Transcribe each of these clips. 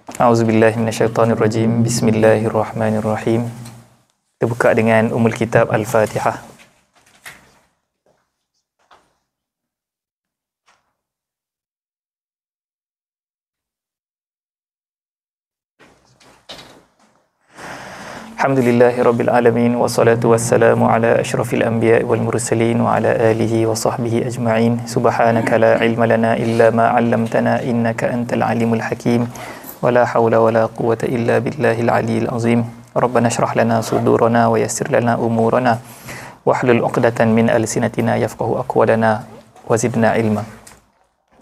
A'udzubillahi minasyaitonirrajim. Bismillahirrahmanirrahim. Kita buka dengan Ummul Kitab Al-Fatihah. Alhamdulillahirabbil alamin wassalatu wassalamu ala asyrafil anbiya'i wal mursalin wa ala alihi wa sahbihi ajma'in. Subhanaka la ilma lana illa ma 'allamtana innaka antal alimul hakim. Wala haula wala quwwata illa billahil aliyyil azim. Rabbana shrah lana sudurana wa yassir lana umurana wahlul 'uqdatan min alsinatina yafqahu aqwalana wa zidna ilma.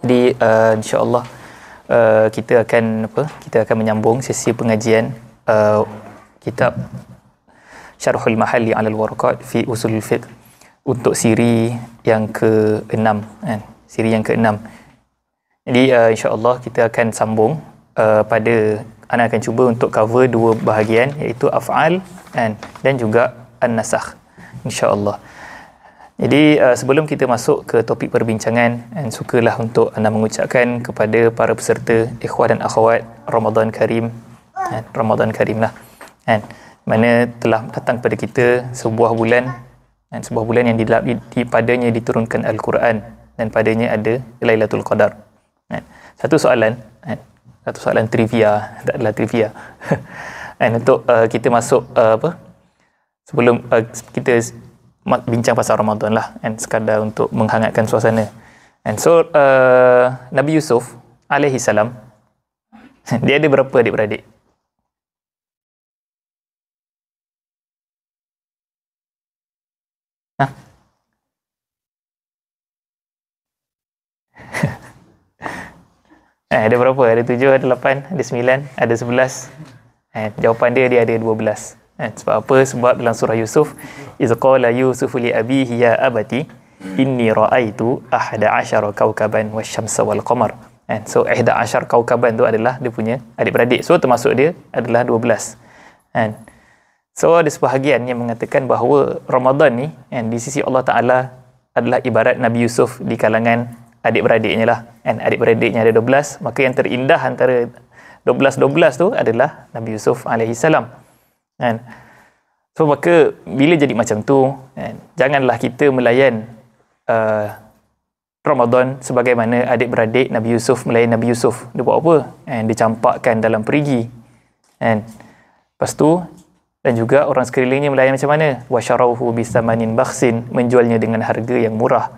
Jadi insya-Allah kita akan menyambung sesi pengajian kitab Syarhul Mahalli 'alal Waraqat fi Usulul Fiqh untuk siri yang ke-6 kan. Siri yang ke-6. Jadi insya-Allah kita akan sambung pada ana akan cuba untuk cover dua bahagian iaitu af'al kan dan juga an-nasakh insya-Allah. Jadi sebelum kita masuk ke topik perbincangan, sukalah untuk anda mengucapkan kepada para peserta ikhwan dan akhwat Ramadan Karim. Ramadan Karim lah. Kan, mana telah datang kepada kita sebuah bulan yang padanya diturunkan Al-Quran dan padanya ada Lailatul Qadar. Satu soalan trivia, tak adalah trivia. Untuk kita masuk sebelum kita bincang pasal Ramadan lah, sekadar untuk menghangatkan suasana. So Nabi Yusuf alaihi salam dia ada berapa adik-beradik? Ada berapa? Ada 7, ada 8, ada 9, ada 11. Jawapan dia ada 12. Sebab apa? Sebab dalam surah Yusuf, iz qala Yusuf li abihi ya abati inni ra'aitu 11 kawkaban wasyamsa wal qamar. So 11 kawkaban tu adalah dia punya adik-beradik. So termasuk dia adalah 12. So ada sebahagian yang mengatakan bahawa Ramadan ni di sisi Allah Ta'ala adalah ibarat Nabi Yusuf di kalangan adik-beradiknya lah. Adik-beradiknya ada 12, maka yang terindah antara 12 tu adalah Nabi Yusuf alaihi salam. So maka bila jadi macam tu, janganlah kita melayan Ramadan sebagaimana adik-beradik Nabi Yusuf melayan Nabi Yusuf. Dia buat apa? Dia campakkan dalam perigi. Lepas tu dan juga orang sekelilingnya melayan macam mana? Wasyarauhu bisamanin bakhsin, menjualnya dengan harga yang murah.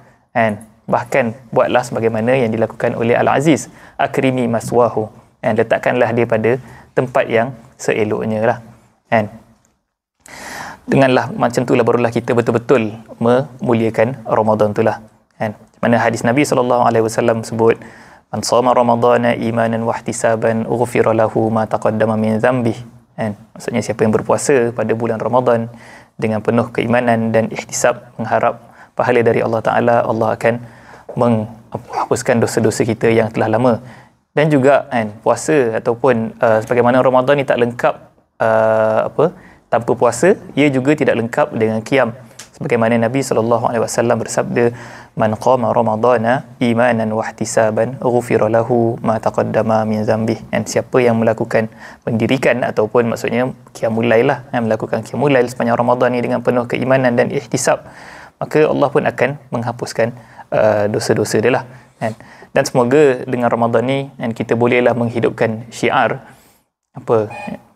Bahkan buatlah sebagaimana yang dilakukan oleh Al-Aziz, akrimi maswahu, letakkanlah dia pada tempat yang seeloknya lah. Denganlah macam itulah barulah kita betul-betul memuliakan Ramadan itulah. Mana hadis Nabi SAW sebut, man shama ramadana imanan wa ihtisaban ughfira lahu ma taqaddama min dhanbih. Maksudnya siapa yang berpuasa pada bulan Ramadan dengan penuh keimanan dan ihtisab, mengharap pahala dari Allah Ta'ala, Allah akan menghapuskan dosa-dosa kita yang telah lama. Dan juga puasa ataupun sebagaimana Ramadan ni tak lengkap tanpa puasa, ia juga tidak lengkap dengan qiyam. Sebagaimana Nabi SAW bersabda, man qama ramadana imanan wa ihtisaban ghufira lahu ma taqaddama min dhanbih. Siapa yang mendirikan ataupun maksudnya qiyamul lail lah, melakukan qiyamul lail sepanjang Ramadan ni dengan penuh keimanan dan ihtisab, maka Allah pun akan menghapuskan dosa-dosa dia lah. Dan semoga dengan Ramadan ni kita bolehlah menghidupkan syiar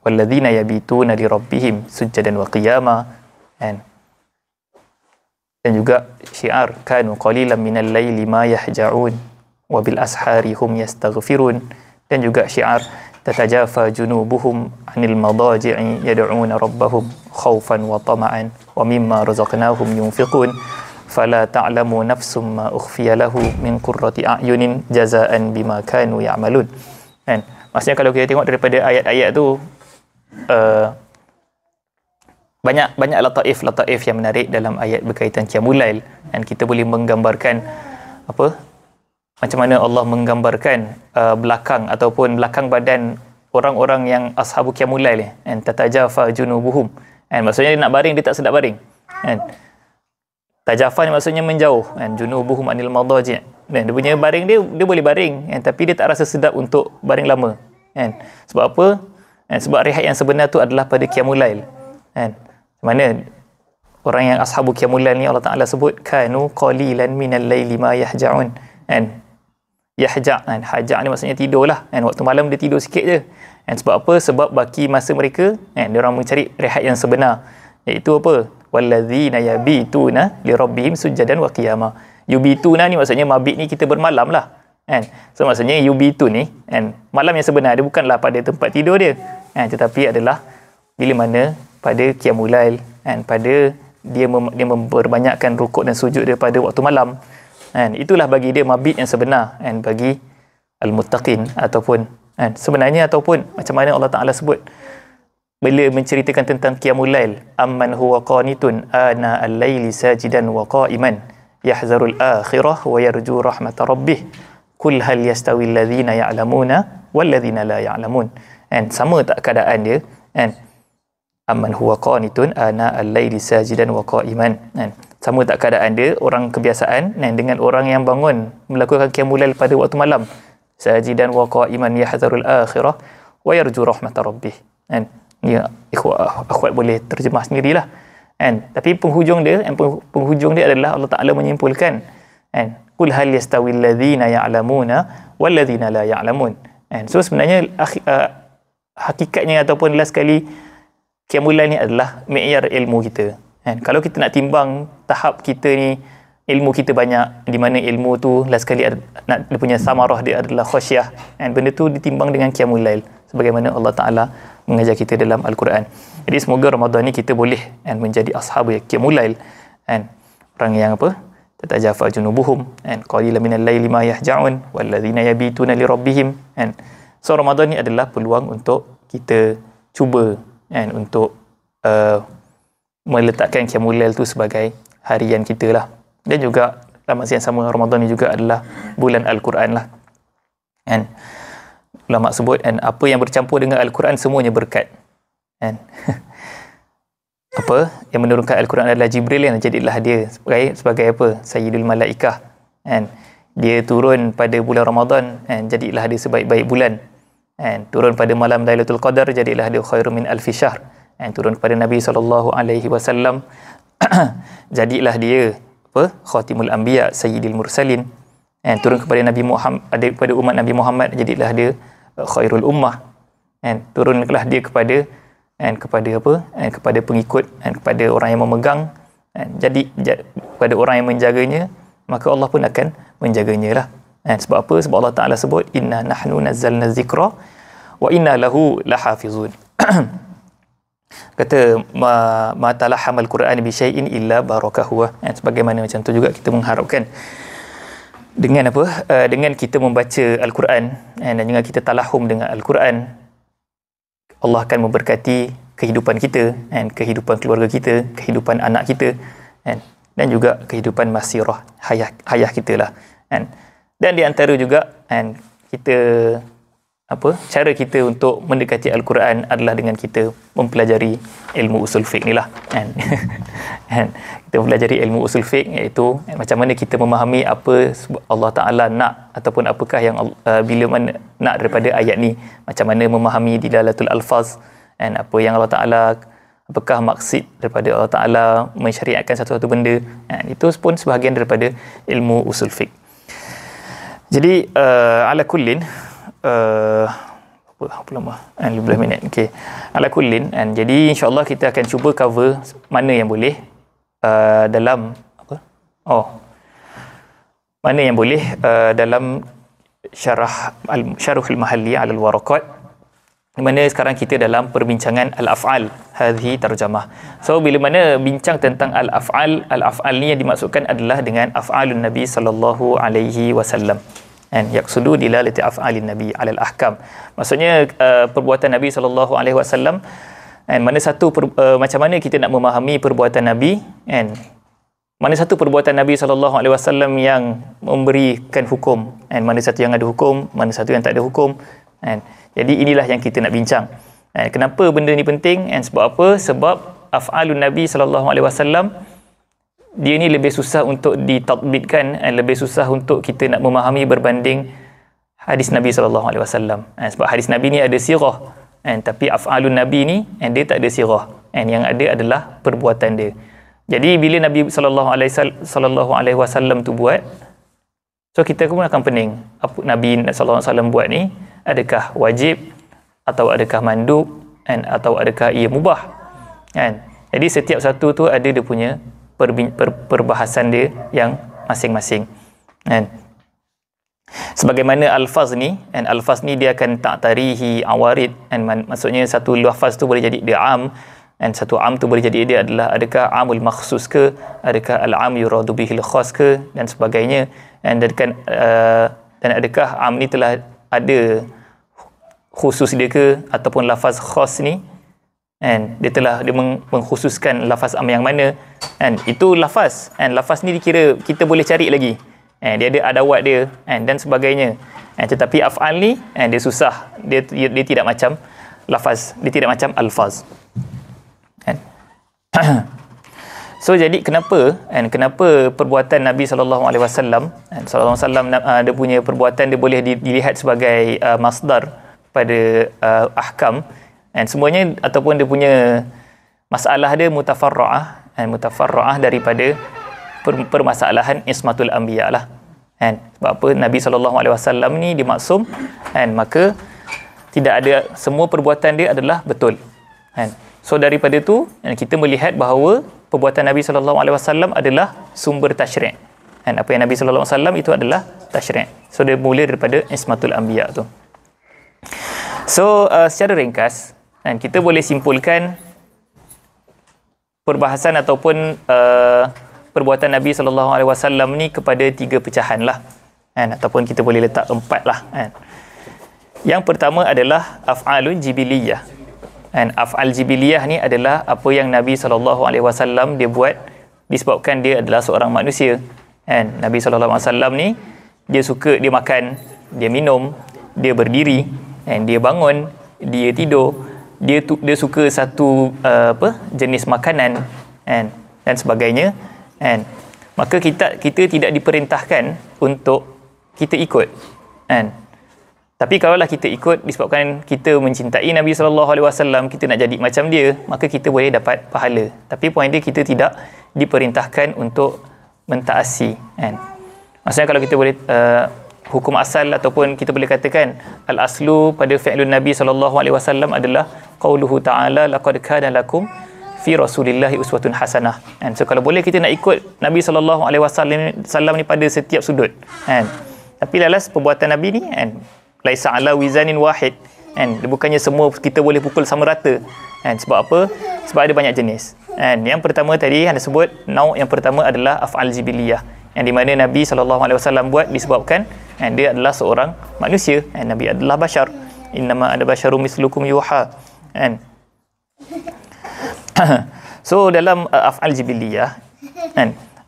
walladzina yabituna li rabbihim sujjadan wa qiyama, dan juga syiar kanu qalilan minal laili ma yahja'un wa bil ashari hum yastaghfirun, dan juga syiar tatajafa junubuhum 'anil madaji'i yad'una rabbahum khaufan wa tama'an wa mimma razaqnahum yunfiqun fala ta'lamu nafsum ma ukhfiya lahu min qurrati a'yunin jazaan bima kanu ya'malun. Maksudnya kalau kita tengok daripada ayat-ayat tu banyak lataif yang menarik dalam ayat berkaitan qiyamul lail, dan kita boleh menggambarkan macam mana Allah menggambarkan belakang badan orang-orang yang ashabu qiyamul lail, tatajafa junubuhum. Maksudnya dia nak baring, dia tak sedap baring. Tajafa ni maksudnya menjauh, junubuhum anil madaji'. Dan dia punya baring dia boleh baring, tapi dia tak rasa sedap untuk baring lama. kan. Sebab apa? Sebab rehat yang sebenar tu adalah pada qiyamul lail, kan. Mana orang yang ashabu qiyamul lail ni Allah Taala sebut kanu qalilan minal laili ma yahja'un, kan. Yahja' kan, haja' ni maksudnya tidur lah, kan. Waktu malam dia tidur sikit je, kan. Sebab apa? Sebab baki masa mereka, kan, dia orang mencari rehat yang sebenar, iaitu apa? Walladzina yabituna li rabbihim sujadan wa qiyama. Yubituna ni maksudnya mabit ni kita bermalam lah, kan. So maksudnya yubitu ni, kan, malam yang sebenar dia bukanlah pada tempat tidur dia, kan, tetapi adalah bila mana pada qiyamul lail, kan, pada dia memperbanyakkan rukuk dan sujud dia pada waktu malam, kan. Itulah bagi dia mabit yang sebenar, kan, bagi al-muttaqin. Ataupun, kan, sebenarnya ataupun macam mana Allah Taala sebut bila menceritakan tentang qiyamul lail, amman huwa qanitun ana al-laili sajidan wa qa'iman yahzarul akhirah wa yarju rahmata rabbih kul hal yastawi alladhina ya'lamuna wal ladhina la ya'lamun, kan. Sama tak keadaan dia, kan, amman huwa qanitun ana al-laili sajidan wa qa'iman, kan. Sama tak keadaan dia orang kebiasaan, kan, dengan orang yang bangun melakukan qiyamul lail pada waktu malam, sajidan wa qa'iman yahzarul akhirah wa yarju rahmata rabbih, kan. Ya, akhwat boleh terjemah sendirilah, kan. Tapi penghujung dia, penghujung dia adalah Allah Taala menyimpulkan, kan, qul hal yastawil ladzina ya'lamuna wal ladzina la ya'lamun, kan. So sebenarnya hakikatnya ataupun last sekali qiyamul lail ni adalah mi'yar ilmu kita, kan. Kalau kita nak timbang tahap kita ni, ilmu kita banyak, di mana ilmu tu last sekali nak dia punya samarah dia adalah khasyah, kan. Benda tu ditimbang dengan qiyamul lail sebagaimana Allah Taala mengajar kita dalam Al-Quran. Jadi semoga Ramadan ni kita boleh, kan, menjadi ashab qiyamul lail, kan. Orang yang apa? Tatajafa junubuhum, kan, qalilan minal laili ma yahja'un walladzina yabituna li rabbihim, kan. So Ramadan ni adalah peluang untuk kita cuba, kan, untuk meletakkan qiyamul lail tu sebagai harian kita lah. Dan juga dalam masa yang sama Ramadan ni juga adalah bulan Al-Quran lah, kan. Ulama sebut, kan, apa yang bercampur dengan Al-Quran semuanya berkat, kan. Apa yang menurunkan Al-Quran adalah Jibril, yang jadilah dia sebagai apa? Sayyidul Malaikah, kan. Dia turun pada bulan Ramadan, kan, jadilah dia sebaik-baik bulan, kan. Turun pada malam Lailatul Qadar, jadilah dia khairum min alfi syahr, kan. Turun kepada Nabi SAW, jadilah dia apa? Khatimul Anbiya, Sayyidil Mursalin, kan. Turun kepada Nabi Muhammad, kepada umat Nabi Muhammad, jadilah dia khairul ummah, kan. Turunlah dia kepada, kan, kepada apa? Kan, kepada pengikut, kan, kepada orang yang memegang, kan. Jadi kepada orang yang menjaganya, maka Allah pun akan menjaganya lah, kan. Sebab apa? Sebab Allah Ta'ala sebut inna nahnu nazzalna dzikra wa inna lahu lahafizun. Kata ma talahamal Quran bi syai'in illa barakahu, kan. Sebagaimana macam tu juga kita mengharapkan dengan apa? Dengan kita membaca Al-Quran, dan juga kita talahum dengan Al-Quran, Allah akan memberkati kehidupan kita, dan kehidupan keluarga kita, kehidupan anak kita, dan juga kehidupan masirah hayah kita lah, kan. Dan di antara juga, kan, kita apa? Cara kita untuk mendekati Al-Quran adalah dengan kita mempelajari ilmu usul fiqh ni lah, kan. Kita mempelajari ilmu usul fiqh, iaitu macam mana kita memahami apa Allah Ta'ala nak, ataupun apakah yang bila mana nak daripada ayat ni, macam mana memahami dilalatul alfaz, dan apa yang Allah Ta'ala, apakah maksud daripada Allah Ta'ala mensyariatkan satu-satu benda, kan. Itu pun sebahagian daripada ilmu usul fiqh. Jadi ala kullin, berapa lama? 15 minit. Okey. Ala kullin, kan. Jadi insya-Allah kita akan cuba cover mana yang boleh dalam apa? Mana yang boleh dalam syarahul mahalli 'ala al-waraqat, di mana sekarang kita dalam perbincangan al-af'al, hadhi tarjamah. So bila mana bincang tentang al-af'al ni yang dimaksudkan adalah dengan af'alun Nabi sallallahu alaihi wasallam, and yaqsudu dilalati af'alin Nabi 'ala al-ahkam. Maksudnya perbuatan Nabi sallallahu alaihi wasallam, and mana satu macam mana kita nak memahami perbuatan Nabi, and mana satu perbuatan Nabi sallallahu alaihi wasallam yang memberikan hukum, and mana satu yang ada hukum, mana satu yang tak ada hukum, and jadi inilah yang kita nak bincang. Kenapa benda ni penting? And sebab apa? Sebab af'alun Nabi sallallahu alaihi wasallam dia ni lebih susah untuk ditatbikkan, lebih susah untuk kita nak memahami berbanding hadis Nabi SAW. Sebab hadis Nabi ni ada sirah, tapi af'alun Nabi ni dia tak ada sirah, yang ada adalah perbuatan dia. Jadi bila Nabi SAW tu buat, so kita pun akan pening, apa Nabi SAW buat ni, adakah wajib atau adakah mandub, atau adakah ia mubah, Jadi setiap satu tu ada dia punya perbahasan dia yang masing-masing, Sebagaimana alfaz ni, dia akan ta'tarihi awarid, maksudnya satu lafaz tu boleh jadi dia am, satu am tu boleh jadi dia adalah adakah amul makhsus ke, adakah al-am yuradu bihil khas ke, dan sebagainya, dan adakah am ni telah ada khusus dia ke, ataupun lafaz khas ni dia telah mengkhususkan lafaz am yang mana, itu lafaz, lafaz ni dikira kita boleh cari lagi, dia ada adawat dia, dan sebagainya, tetapi af'al ni dia susah, dia tidak macam lafaz, dia tidak macam alfaz. So jadi kenapa perbuatan Nabi SAW dia punya perbuatan dia boleh dilihat sebagai masdar pada ahkam, semuanya, ataupun dia punya masalah dia mutafarra'ah daripada permasalahan ismatul anbiya lah, sebab apa Nabi SAW ni dia maksum, maka tidak ada, semua perbuatan dia adalah betul, So daripada tu kita melihat bahawa perbuatan Nabi SAW adalah sumber tasyri', apa yang Nabi SAW itu adalah tasyri'. So dia mula daripada ismatul anbiya tu. So secara ringkas, kita boleh simpulkan perbahasan ataupun perbuatan Nabi SAW ni kepada 3 pecahan lah, ataupun kita boleh letak 4 lah. Yang pertama adalah af'alun jibiliyah. Af'al jibiliyah ni adalah apa yang Nabi SAW dia buat disebabkan dia adalah seorang manusia. Nabi SAW ni dia suka, dia makan, dia minum, dia berdiri, dia bangun, dia tidur, dia suka satu jenis makanan, dan sebagainya, maka kita tidak diperintahkan untuk kita ikut, Tapi kalaulah kita ikut disebabkan kita mencintai Nabi SAW, kita nak jadi macam dia, maka kita boleh dapat pahala. Tapi poin dia, kita tidak diperintahkan untuk mentaasi, Maksudnya kalau kita boleh hukum asal, ataupun kita boleh katakan al-aslu pada fi'lun Nabi SAW adalah qauluhu ta'ala laqad kana lakum fi rasulillahi uswatun hasanah. So kalau boleh kita nak ikut Nabi SAW ni pada setiap sudut, Tapi lalas perbuatan Nabi ni laisa ala wizanin wahid, bukannya semua kita boleh pukul sama rata, sebab apa? Sebab ada banyak jenis. Yang pertama tadi anda sebut, yang pertama adalah af'al jibiliyah, yang di mana Nabi SAW buat disebabkan dia adalah seorang manusia, Nabi adalah bashar, innama ana basyarum mislukum yuha. So dalam af'al jibiliyah,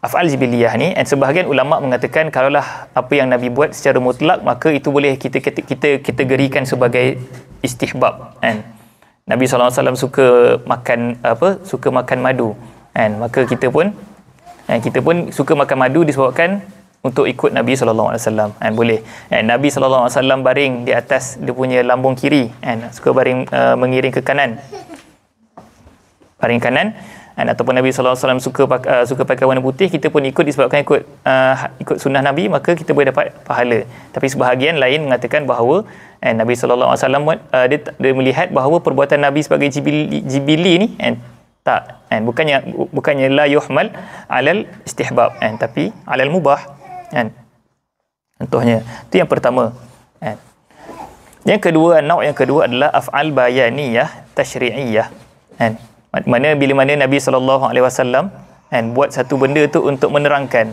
af'al jibiliyah ni, sebahagian ulama mengatakan kalaulah apa yang Nabi buat secara mutlak, maka itu boleh kita kategorikan sebagai istihbab, Nabi SAW suka makan madu, maka kita pun suka makan madu disebabkan untuk ikut Nabi SAW, boleh. Nabi SAW baring di atas dia punya lambung kiri, suka baring mengiring ke kanan, baring kanan, ataupun Nabi SAW suka pakai warna putih, kita pun ikut disebabkan ikut sunnah Nabi, maka kita boleh dapat pahala. Tapi sebahagian lain mengatakan bahawa Nabi SAW dia melihat bahawa perbuatan Nabi sebagai jibili ni tak, bukannya la yuhmal alal istihbab, tapi alal mubah, contohnya itu yang pertama. Yang kedua adalah af'al bayaniyah tasyri'iyah, mana bila Nabi SAW buat satu benda tu untuk menerangkan,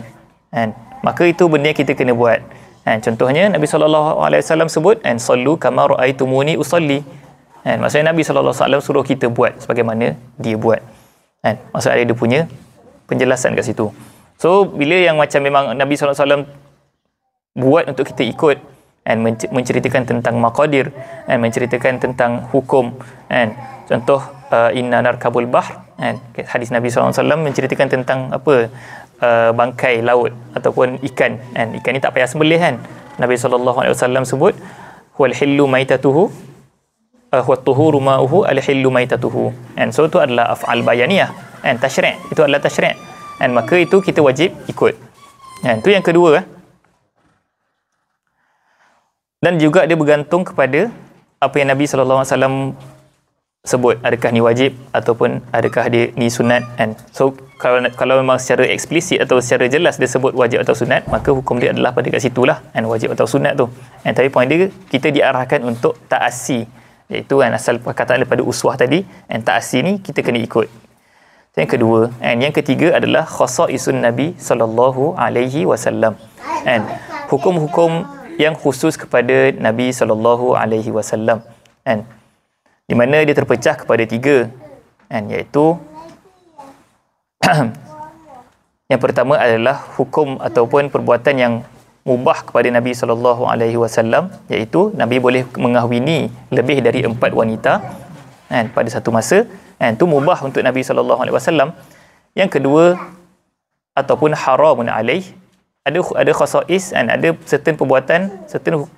maka itu benda yang kita kena buat. Contohnya Nabi SAW sebut sallu kama ra'aitumuni usalli, maksudnya Nabi SAW suruh kita buat sebagaimana dia buat, maksudnya dia punya penjelasan kat situ. So bila yang macam memang Nabi SAW buat untuk kita ikut, menceritakan tentang maqadir, menceritakan tentang hukum, contoh inna narkabul bahr, hadis Nabi SAW menceritakan tentang bangkai laut ataupun ikan, ikan ni tak payah sembelih, Nabi SAW sebut huwal hillu maitatuhu huwa tuhuru ma'uhu al-hillu maitatuhu. And so itu adalah af'al bayaniyah, and tasyri', itu adalah tasyri', and maka itu kita wajib ikut. And itu yang kedua. Dan juga dia bergantung kepada apa yang Nabi SAW sebut, adakah ni wajib ataupun adakah dia ni sunat. And so kalau memang secara eksplisit atau secara jelas dia sebut wajib atau sunat, maka hukum dia adalah pada kat situlah, and wajib atau sunat tu. And tapi poin dia, kita diarahkan untuk ta'asi, iaitu kan asal perkataan daripada uswah tadi, and ta'asi ni kita kena ikut. Yang kedua. And yang ketiga adalah khasaisun Nabi SAW, and hukum-hukum yang khusus kepada Nabi SAW, and di mana dia terpecah kepada 3, and iaitu yang pertama adalah hukum ataupun perbuatan yang mubah kepada Nabi SAW, iaitu Nabi boleh mengahwini lebih dari 4 wanita kan, pada satu masa, dan itu mubah untuk Nabi SAW. Yang kedua, ataupun haramun alaih, ada khasais, dan ada certain perbuatan,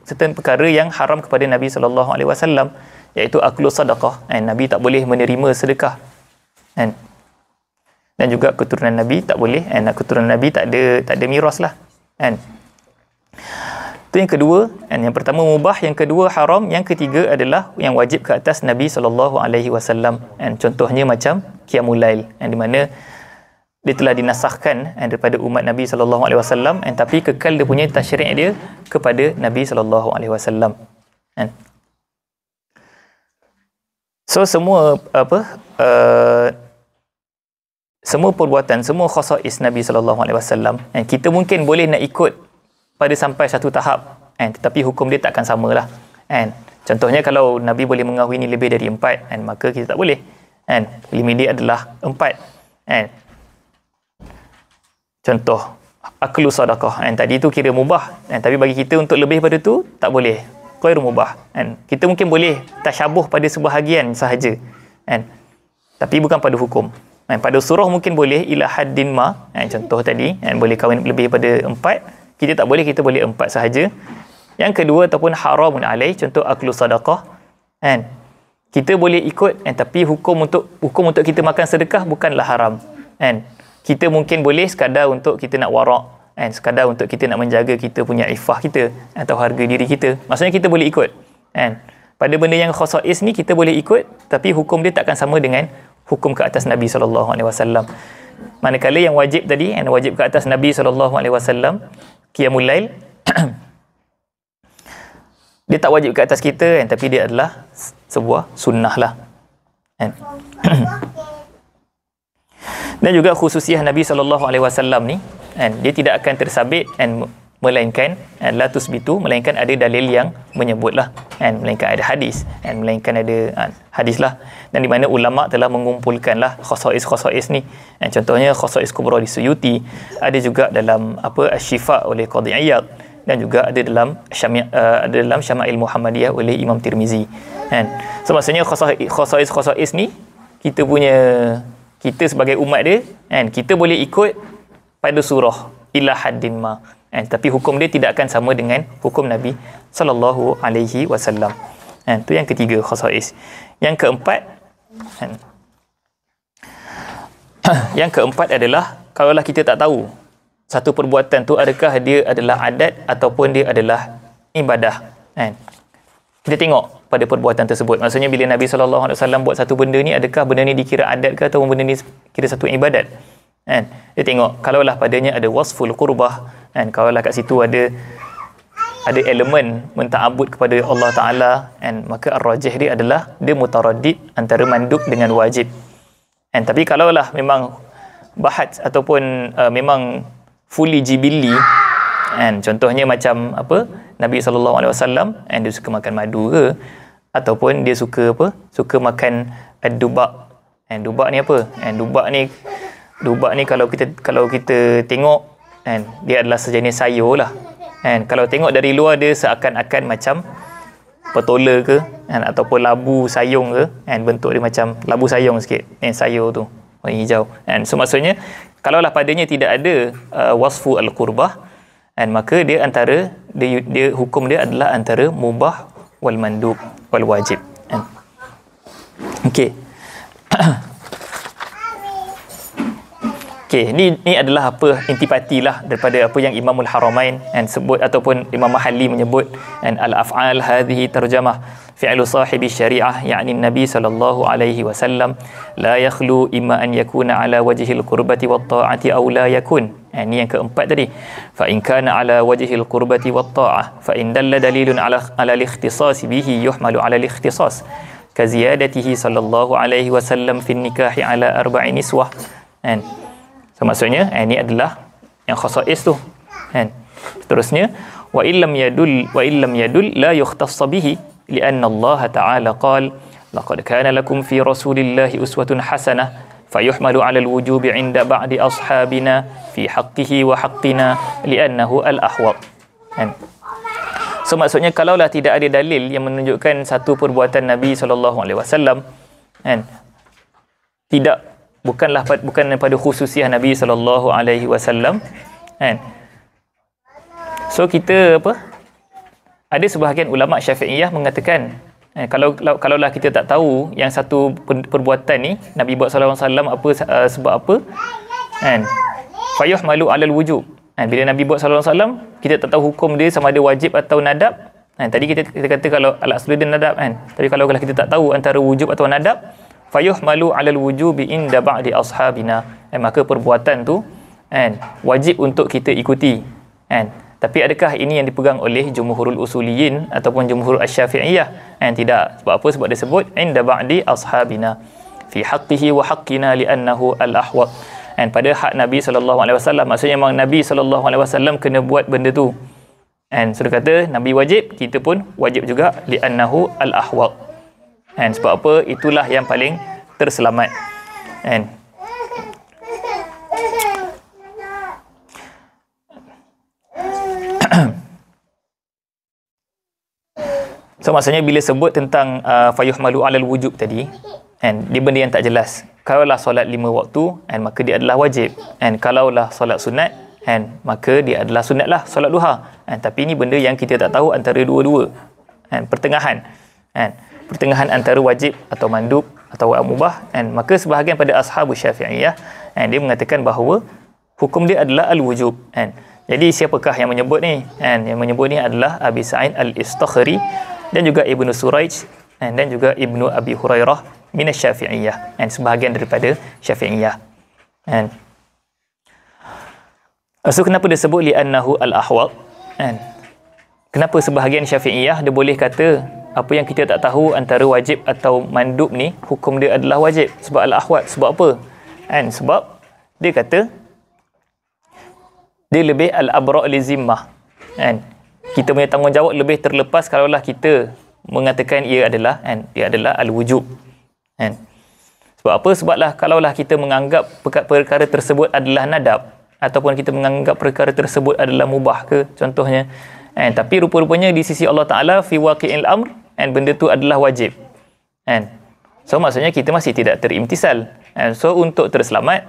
certain perkara yang haram kepada Nabi SAW, iaitu aklu sadaqah, dan Nabi tak boleh menerima sedekah, dan juga keturunan Nabi tak boleh, dan keturunan Nabi tak ada miras lah, kan. Itu yang kedua. Dan yang pertama mubah, yang kedua haram, yang ketiga adalah yang wajib ke atas Nabi SAW. Dan contohnya macam qiyamul lail, di mana dia telah dinasahkan daripada umat Nabi SAW, tapi kekal dia punya tasyri' dia kepada Nabi SAW. So semua semua perbuatan, semua khasais Nabi SAW, kita mungkin boleh nak ikut pada sampai satu tahap, tetapi hukum dia takkan samalah. Contohnya kalau Nabi boleh mengahwini lebih dari 4, maka kita tak boleh. Limit dia adalah 4. Contoh aklu sadaqah, tadi tu kira mubah, tapi bagi kita untuk lebih pada tu tak boleh, ghairu mubah. Kita mungkin boleh tasyabuh pada sebahagian sahaja, tapi bukan pada hukum. Pada surah mungkin boleh ila haddin ma, contoh tadi, boleh kahwin lebih pada 4, kita tak boleh, kita boleh 4 sahaja. Yang kedua, ataupun haramun alaih, contoh aklu sadaqah, kita boleh ikut, tapi hukum untuk kita makan sedekah bukanlah haram. Kita mungkin boleh sekadar untuk kita nak warak, sekadar untuk kita nak menjaga kita punya ifah kita atau harga diri kita, maksudnya kita boleh ikut. Pada benda yang khasais ni kita boleh ikut, tapi hukum dia takkan sama dengan hukum ke atas Nabi SAW. Manakala yang wajib tadi, yang wajib ke atas Nabi SAW, qiyamul lail, dia tak wajib ke atas kita, tapi dia adalah sebuah sunnah lah. Dan juga khususiah Nabi SAW ni, dia tidak akan tersabit, melainkan la tusbitu, melainkan ada dalil yang menyebutlah, melainkan ada hadis, melainkan ada hadis lah, dan di mana ulama telah mengumpulkanlah khasais ni. Contohnya khasais kubra di Suyuti, ada juga dalam Asy-Syifa oleh Qadhi Iyad, dan juga ada dalam Syama'il Muhammadiyah oleh Imam Tirmizi. So maksudnya khasais ni kita sebagai umat dia, kita boleh ikut pada surah ila haddin ma, tapi hukum dia tidak akan sama dengan hukum Nabi SAW. Itu yang ketiga, khasais. Yang keempat adalah kalaulah kita tak tahu satu perbuatan tu adakah dia adalah adat ataupun dia adalah ibadah, kita tengok pada perbuatan tersebut. Maksudnya bila Nabi SAW buat satu benda ni, adakah benda ni dikira adat ke ataupun benda ni kira satu ibadat. Dia tengok kalaulah padanya ada wasful qurbah, kalaulah kat situ ada elemen menta'abud kepada Allah Ta'ala, maka ar-rajih dia adalah dia mutaraddid antara mandub dengan wajib. Tapi kalaulah memang bahat ataupun memang fully jibilli, contohnya macam Nabi SAW, dia suka makan madu ke, ataupun dia suka makan dubak. Dubak ni apa? Dubak ni kalau kita tengok, dia adalah sejenis sayur lah. Kalau tengok dari luar dia seakan-akan macam petola ke, ataupun labu sayung ke, bentuk dia macam labu sayung sikit, sayur tu warna hijau. So maksudnya kalaulah padanya tidak ada wasfu al-qurbah, dan maka dia antara dia hukum dia adalah antara mubah wal mandub wal wajib kan. Okey. Okey, ni adalah apa intipati lah daripada apa yang Imamul Haramain sebut ataupun Imam Mahalli menyebut al-af'al hadhihi tarjamah fi'lu sahibi syariah yakni Nabi sallallahu alaihi wasallam la yakhlu imma an yakuna ala wajhil qurbati wat ta'ati aw la yakun. Ini yang keempat tadi. Fa in kana ala wajhil qurbati wat ta'ah fa in dalla dalilun ala al-ikhtisas bihi yuhmalu ala al-ikhtisas ka ziyadatihi sallallahu alaihi wasallam fi nikahi ala arba'i niswah. So maksudnya ini adalah yang khasais tu kan. Seterusnya wa illam yadul la yukhtass bihi lianna Allah Ta'ala qala laqad kana lakum fi rasulillahi uswatun hasanah fayuhmalu 'ala al-wujubi 'inda ba'di ashabina fi haqqihi wa haqqina li'annahu al-ahwat kan. So maksudnya kalaulah tidak ada dalil yang menunjukkan satu perbuatan Nabi sallallahu alaihi wasallam kan, bukan pada khususiah Nabi sallallahu alaihi wasallam kan. So kita ada sebahagian ulama Syafi'iyah mengatakan kalaulah kita tak tahu yang satu perbuatan ni Nabi buat sallallahu alaihi wasallam sebab apa kan, fayuhmalu 'alal wujub kan. Bila Nabi buat sallallahu alaihi wasallam kita tak tahu hukum dia sama ada wajib atau nadab kan. Tadi kita kata kalau al-aslu dia nadab kan, tapi kalau kita tak tahu antara wujub atau nadab fayuhmalu 'alal wujubi inda ba'di ashabina, maka perbuatan tu kan wajib untuk kita ikuti kan. Tapi adakah ini yang dipegang oleh jumhurul usuliyin ataupun jumhur asy-syafi'iyah kan? Tidak. Sebab apa? Sebab dia sebut inda ba'di ashabina fi haqqihi wa haqqina li'annahu al-ahwat kan, pada hak Nabi sallallahu alaihi wasallam. Maksudnya memang Nabi sallallahu alaihi wasallam kena buat benda tu kan. So dia kata Nabi wajib, kita pun wajib juga li'annahu al-ahwat kan. Sebab apa? Itulah yang paling terselamat kan. So maksudnya bila sebut tentang fayuhmalu 'alal wujub tadi kan, dia benda yang tak jelas. Kalaulah solat 5 waktu kan, maka dia adalah wajib kan. Kalaulah solat sunat kan, maka dia adalah sunatlah solat duha kan. Tapi ini benda yang kita tak tahu antara dua-dua kan, pertengahan kan, pertengahan antara wajib atau mandub atau mubah kan. Maka sebahagian pada ashabus Syafi'iyah kan, dia mengatakan bahawa hukum dia adalah al-wujub kan. Jadi siapakah yang menyebut ni kan? Yang menyebut ni adalah Abi Sa'id al-Istakhri dan juga Ibnu Suraij dan juga Ibnu Abi Hurairah min asy-Syafi'iyah dan sebahagian daripada Syafi'iyah kan. So kenapa dia sebut li'annahu al-ahwat kan? Kenapa sebahagian Syafi'iyah dia boleh kata apa yang kita tak tahu antara wajib atau mandub ni hukum dia adalah wajib sebab al-ahwat. Sebab apa kan? Sebab dia kata dia lebih al-abra' li zimmah kan. Kita punya tanggungjawab lebih terlepas kalaulah kita mengatakan ia adalah al-wujub kan. Sebab apa? Sebablah kalaulah kita menganggap perkara tersebut adalah nadab ataupun kita menganggap perkara tersebut adalah mubah ke contohnya kan, tapi rupa-rupanya di sisi Allah Ta'ala fi waqi'il amr kan, benda tu adalah wajib kan. So maksudnya kita masih tidak terimtisal kan. So untuk terselamat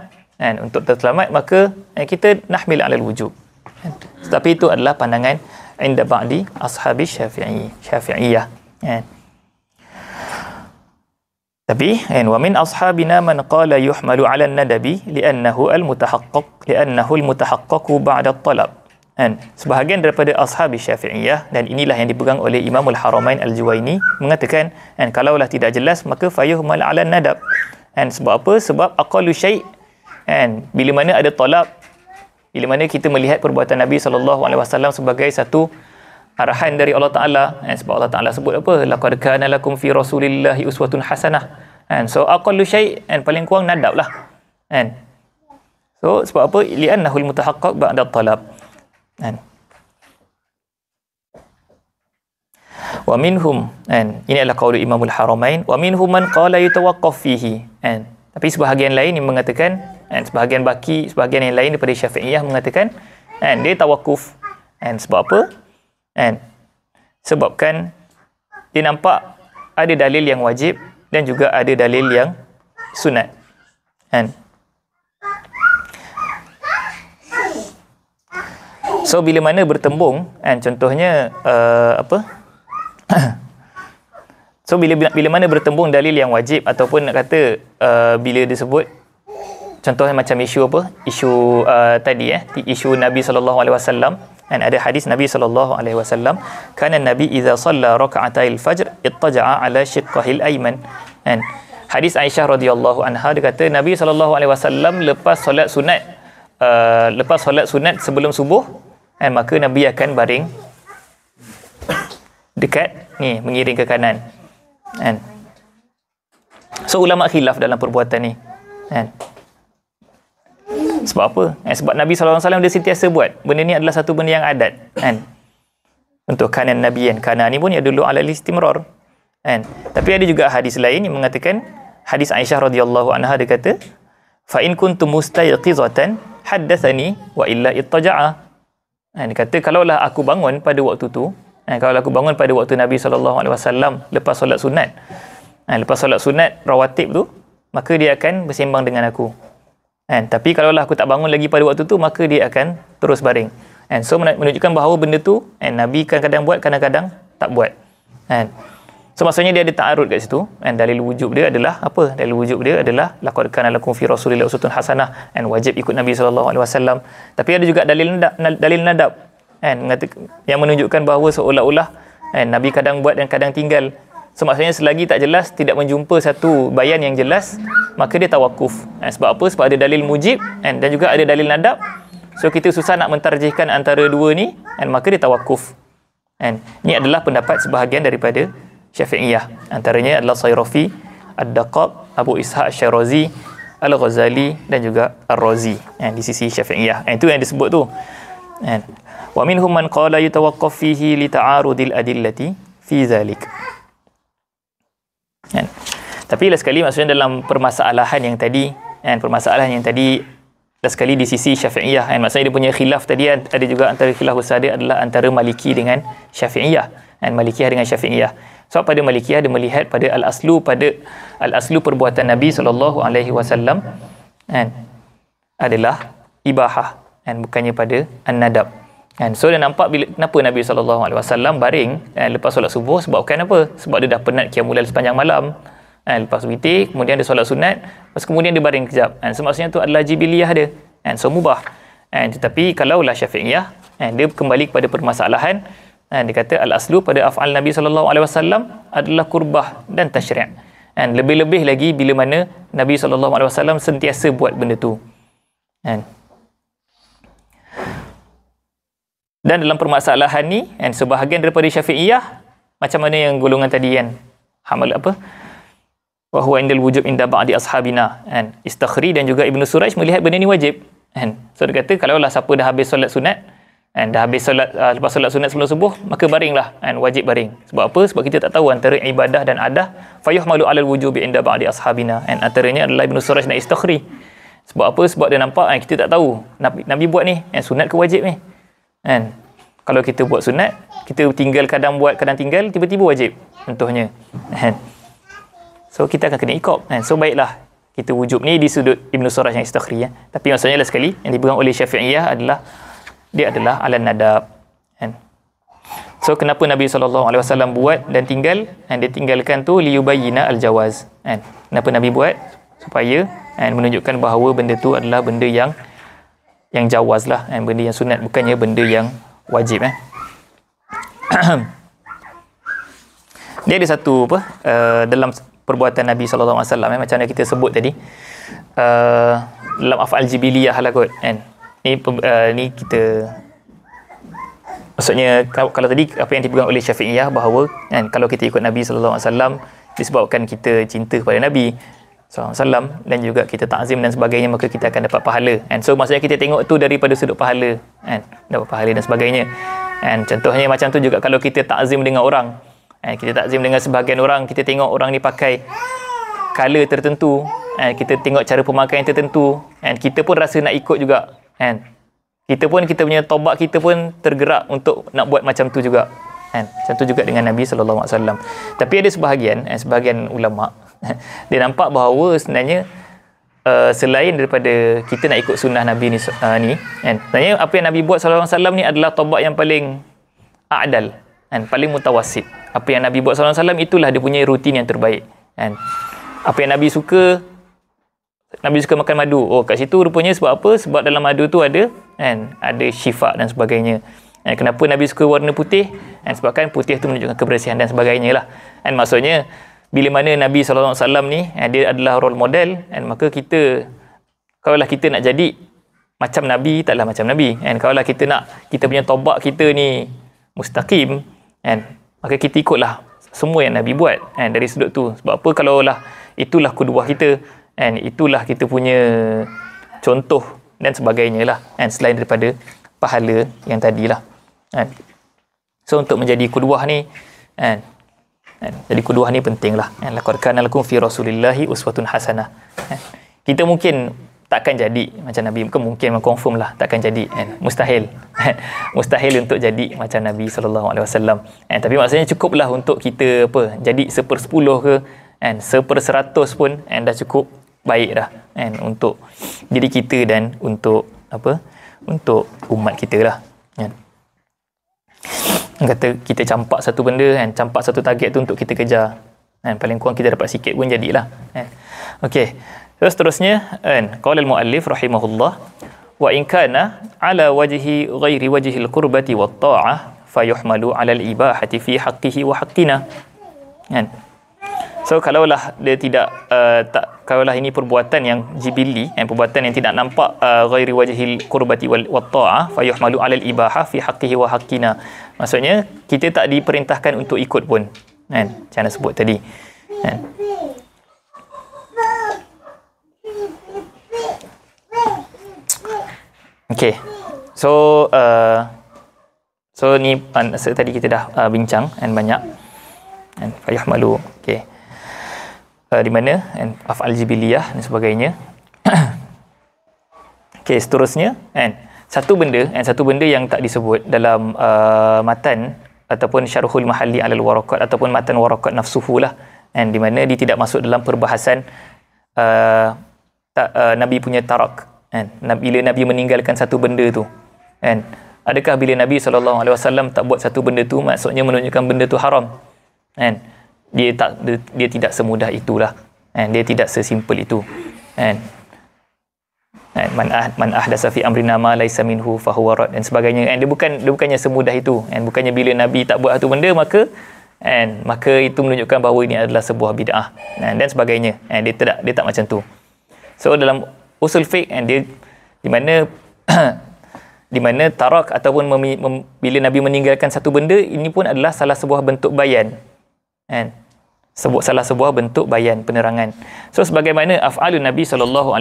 maka kita nahmil 'alal wujub kan. Tapi itu adalah pandangan inda ba'di ashabi syafi'iyah kan. Tapi wa min ashabina man qala yuhmalu 'ala an-nadabi li'annahu al-mutahaqqaq ba'da at-talab kan. Sebahagian daripada ashabi syafi'iyah dan inilah yang dipegang oleh Imamul Haramain Al-Juwaini mengatakan kan, kalaulah tidak jelas maka fayuhmal 'ala an-nadab kan. Sebab apa? Sebab aqallu syai' kan, bila mana ada talab, bila mana kita melihat perbuatan Nabi SAW sebagai satu arahan dari Allah Ta'ala kan. Sebab Allah Ta'ala sebut apa? Laqad kana lakum fi rasulillahi uswatun hasanah kan. So aqallu syai' kan, paling kurang nadab lah kan. So sebab apa? Li'annahu al-mutahaqqaq ba'da talab kan. Wa minhum kan, ini adalah qaul Imamul Haramain, wa minhum man qala yatawaqqaf fihi kan. Tapi sebahagian lain yang mengatakan kan, sebahagian yang lain daripada Syafi'iyah mengatakan kan, dia tawakuf kan. Sebab apa kan? Sebabkan dia nampak ada dalil yang wajib dan juga ada dalil yang sunat kan. So bila mana bertembung kan, contohnya apa so bila mana bertembung dalil yang wajib ataupun nak kata bila disebut contohnya macam isu apa, isu tadi isu Nabi SAW, dan ada hadis Nabi SAW, kana Nabi idza shalla raka'atai al-fajr ittaja'a ala shiqqahil ayman. Kan hadis Aisyah radhiyallahu anha, dia kata Nabi SAW lepas solat sunat sebelum subuh, kan maka Nabi akan baring dekat ni, mengiring ke kanan, kan. So ulama khilaf dalam perbuatan ni, kan. Sebab apa? Sebab Nabi SAW dia sentiasa buat. Benda ni adalah satu benda yang adat, kan. Untuk kanan Nabi, kan. Kanan ni pun ya dulu ala istimrar, kan. Tapi ada juga hadis lain yang mengatakan, hadis Aisyah radhiyallahu anha, dia kata, fa in kuntum mustayqizatan haddathani wa illa ittaja'a. Dia kata kalaulah aku bangun pada waktu tu, kalau aku bangun pada waktu Nabi SAW lepas solat sunat, lepas solat sunat rawatib tu, maka dia akan bersembang dengan aku. Tapi kalaulah aku tak bangun lagi pada waktu tu, maka dia akan terus baring. So menunjukkan bahawa benda tu Nabi kadang-kadang buat, kadang-kadang tak buat. So maksudnya dia ada ta'arud kat situ. Dalil wujub dia adalah apa? Dalil wujub dia adalah laqad kana lakum fi Rasulillah uswatun hasanah, wajib ikut Nabi SAW. Tapi ada juga dalil nadab, yang menunjukkan bahawa seolah-olah Nabi kadang buat dan kadang tinggal. So maksudnya selagi tak jelas, tidak menjumpa satu bayan yang jelas, maka dia tawakuf. Sebab apa? Sebab ada dalil mujib dan juga ada dalil nadab. So kita susah nak mentarjihkan antara dua ni, maka dia tawakuf. Ini adalah pendapat sebahagian daripada Syafi'iyah. Antaranya adalah Sayrafi, Ad-Daqaq, Abu Ishaq Syarazi, Al-Ghazali dan juga Ar-Razi, di sisi Syafi'iyah. Itu yang disebut tu. Wa minhum man qala yatawaqqaf fihi li ta'arudil adillati fi zalik. Tapi last sekali maksudnya dalam permasalahan yang tadi, last sekali di sisi Syafi'iyah, maksudnya dia punya khilaf tadi, ada juga antara khilaf besar dia adalah antara Maliki dengan Syafi'iyah, Malikiyah dengan Syafi'iyah. Sebab pada Malikiyah dia melihat pada al-aslu perbuatan Nabi SAW adalah ibahah, bukannya pada an-nadab. So dia nampak kenapa Nabi SAW baring lepas solat subuh, sebabkan apa? Sebab dia dah penat qiyamul lail sepanjang malam, lepas witir, kemudian dia solat sunat, lepas kemudian dia baring kejap. So maksudnya tu adalah jibiliyah dia, so mubah. Tetapi kalaulah Syafi'iyah, dia kembali kepada permasalahan, dia kata al-aslu pada af'al Nabi SAW adalah kurbah dan tasyri'. Lebih-lebih lagi bila mana Nabi SAW sentiasa buat benda tu. Dan dalam permasalahan ni, sebahagian daripada Syafi'iyah, macam mana yang golongan tadi, Hamal apa? Wa huwa indal wujub inda ba'di ashabina. Istakhri dan juga Ibnu Suraj melihat benda ni wajib. So dia kata kalaulah siapa dah habis solat sunat, dah habis solat lepas solat sunat sebelum subuh, maka baringlah, wajib baring. Sebab apa? Sebab kita tak tahu antara ibadah dan adah. Fayuhmalu 'alal wujubi inda ba'di ashabina. Antaranya adalah Ibnu Suraj dan Istakhri. Sebab apa? Sebab dia nampak kita tak tahu Nabi buat ni sunat ke wajib ni. Kalau kita buat sunat, kita tinggal, kadang buat, kadang tinggal, tiba-tiba wajib contohnya. So kita akan kena ikut. So baiklah kita wujub ni di sudut Ibnu Suraj yang Istakhri, tapi maksudnya lah sekali yang dipegang oleh Syafi'iyah adalah dia adalah ala nadab. So kenapa Nabi SAW buat dan tinggal, dia tinggalkan tu liyubayyina al-jawaz. Kenapa Nabi buat? Supaya menunjukkan bahawa benda tu adalah benda yang jawaz lah, benda yang sunat, bukannya benda yang wajib. Dia ada satu dalam perbuatan Nabi SAW, macam mana kita sebut tadi, dalam af'al jibiliyah lah kot, ni kita maksudnya kalau tadi apa yang dipegang oleh Syafi'iyah bahawa kalau kita ikut Nabi SAW disebabkan kita cinta kepada Nabi SAW dan juga kita ta'zim dan sebagainya, maka kita akan dapat pahala. So maksudnya kita tengok tu daripada sudut pahala, dapat pahala dan sebagainya. Contohnya macam tu juga kalau kita ta'zim dengan orang, kita ta'zim dengan sebahagian orang, kita tengok orang ni pakai color tertentu, kita tengok cara pemakaian tertentu, kita pun rasa nak ikut juga, kita punya taubat kita pun tergerak untuk nak buat macam tu juga. Macam tu juga dengan Nabi SAW. Tapi ada sebahagian ulama dia nampak bahawa sebenarnya selain daripada kita nak ikut sunnah Nabi ni, kan, sebenarnya apa yang Nabi buat sallallahu alaihi wasallam ni adalah taubat yang paling a'dal, kan, paling mutawasit. Apa yang Nabi buat sallallahu alaihi wasallam itulah dia punya rutin yang terbaik, kan. Apa yang Nabi suka makan madu. Oh, kat situ rupanya sebab apa? Sebab dalam madu tu ada, kan, ada syifa dan sebagainya. Dan kenapa Nabi suka warna putih? Dan sebabkan putih tu menunjukkan kebersihan dan sebagainya lah. Dan maksudnya bila mana Nabi SAW ni dia adalah role model, dan maka kita, kalaulah kita nak jadi macam Nabi, taklah macam Nabi, dan kalaulah kita punya taubat kita ni mustaqim, kan, maka kita ikutlah semua yang Nabi buat, kan, dari sudut tu. Sebab apa? Kalaulah itulah kuduah kita, kan, itulah kita punya contoh dan sebagainya lah, kan, selain daripada pahala yang tadilah, kan. So untuk menjadi kuduah ni, kan, jadi kuduah ni penting lah, kan. Laqad kana lakum fi rasulillahi uswatun hasanah, kan. Kita mungkin takkan jadi macam Nabi, mungkin confirm lah takkan jadi, kan. Mustahil, kan. Mustahil untuk jadi macam Nabi SAW, kan. Tapi maksudnya cukuplah untuk kita jadi 1/10 ke, kan, 1/100 pun, kan, dah cukup baik dah, kan, untuk diri kita dan untuk untuk umat kita lah, kan. Kata kita campak satu benda, kan, campak satu target tu untuk kita kejar, kan, paling kurang kita dapat sikit pun jadilah, kan. Okey, terus seterusnya, kan, qala al-muallif rahimahullah, wa in kana ala wajhi ghairi wajhil qurbati wat ta'ah fayuhmalu ala al-ibahati fi haqqihi wa haqqina, kan. So kalaulah dia tidak kalaulah ini perbuatan yang jibili, perbuatan yang tidak nampak, ghairi wajhil qurbati wat ta'ah fayuhmalu alal ibahah fi haqqihi wa haqqina. Maksudnya kita tak diperintahkan untuk ikut pun, kan, macam mana sebut tadi, kan. Okey. So ni tadi kita dah bincang, kan, banyak, kan, fayuhmalu. Okey. Di mana, kan, af'al jibiliyah dan sebagainya. Okey, seterusnya, kan, satu benda yang tak disebut dalam matan ataupun syarhul mahalli alal warakat ataupun matan warakat nafsuhu lah, kan, di mana dia tidak masuk dalam perbahasan Nabi punya tarak, kan, bila Nabi meninggalkan satu benda tu, kan, adakah bila Nabi SAW tak buat satu benda tu maksudnya menunjukkan benda tu haram, kan. Dia tidak semudah itulah, kan, dia tidak sesimpel itu, kan. Man ahdasa fi amrina ma laisa minhu fahuwa rad dan sebagainya, kan. Dia bukannya semudah itu, kan. Bukannya bila Nabi tak buat satu benda maka itu menunjukkan bahawa ini adalah sebuah bid'ah, kan, dan sebagainya, kan. Dia tak macam tu. So dalam usul fiqh, kan, dia di mana tarak ataupun bila Nabi meninggalkan satu benda, ini pun adalah salah sebuah bentuk bayan, kan, salah sebuah bentuk bayan penerangan. So sebagaimana af'alun Nabi SAW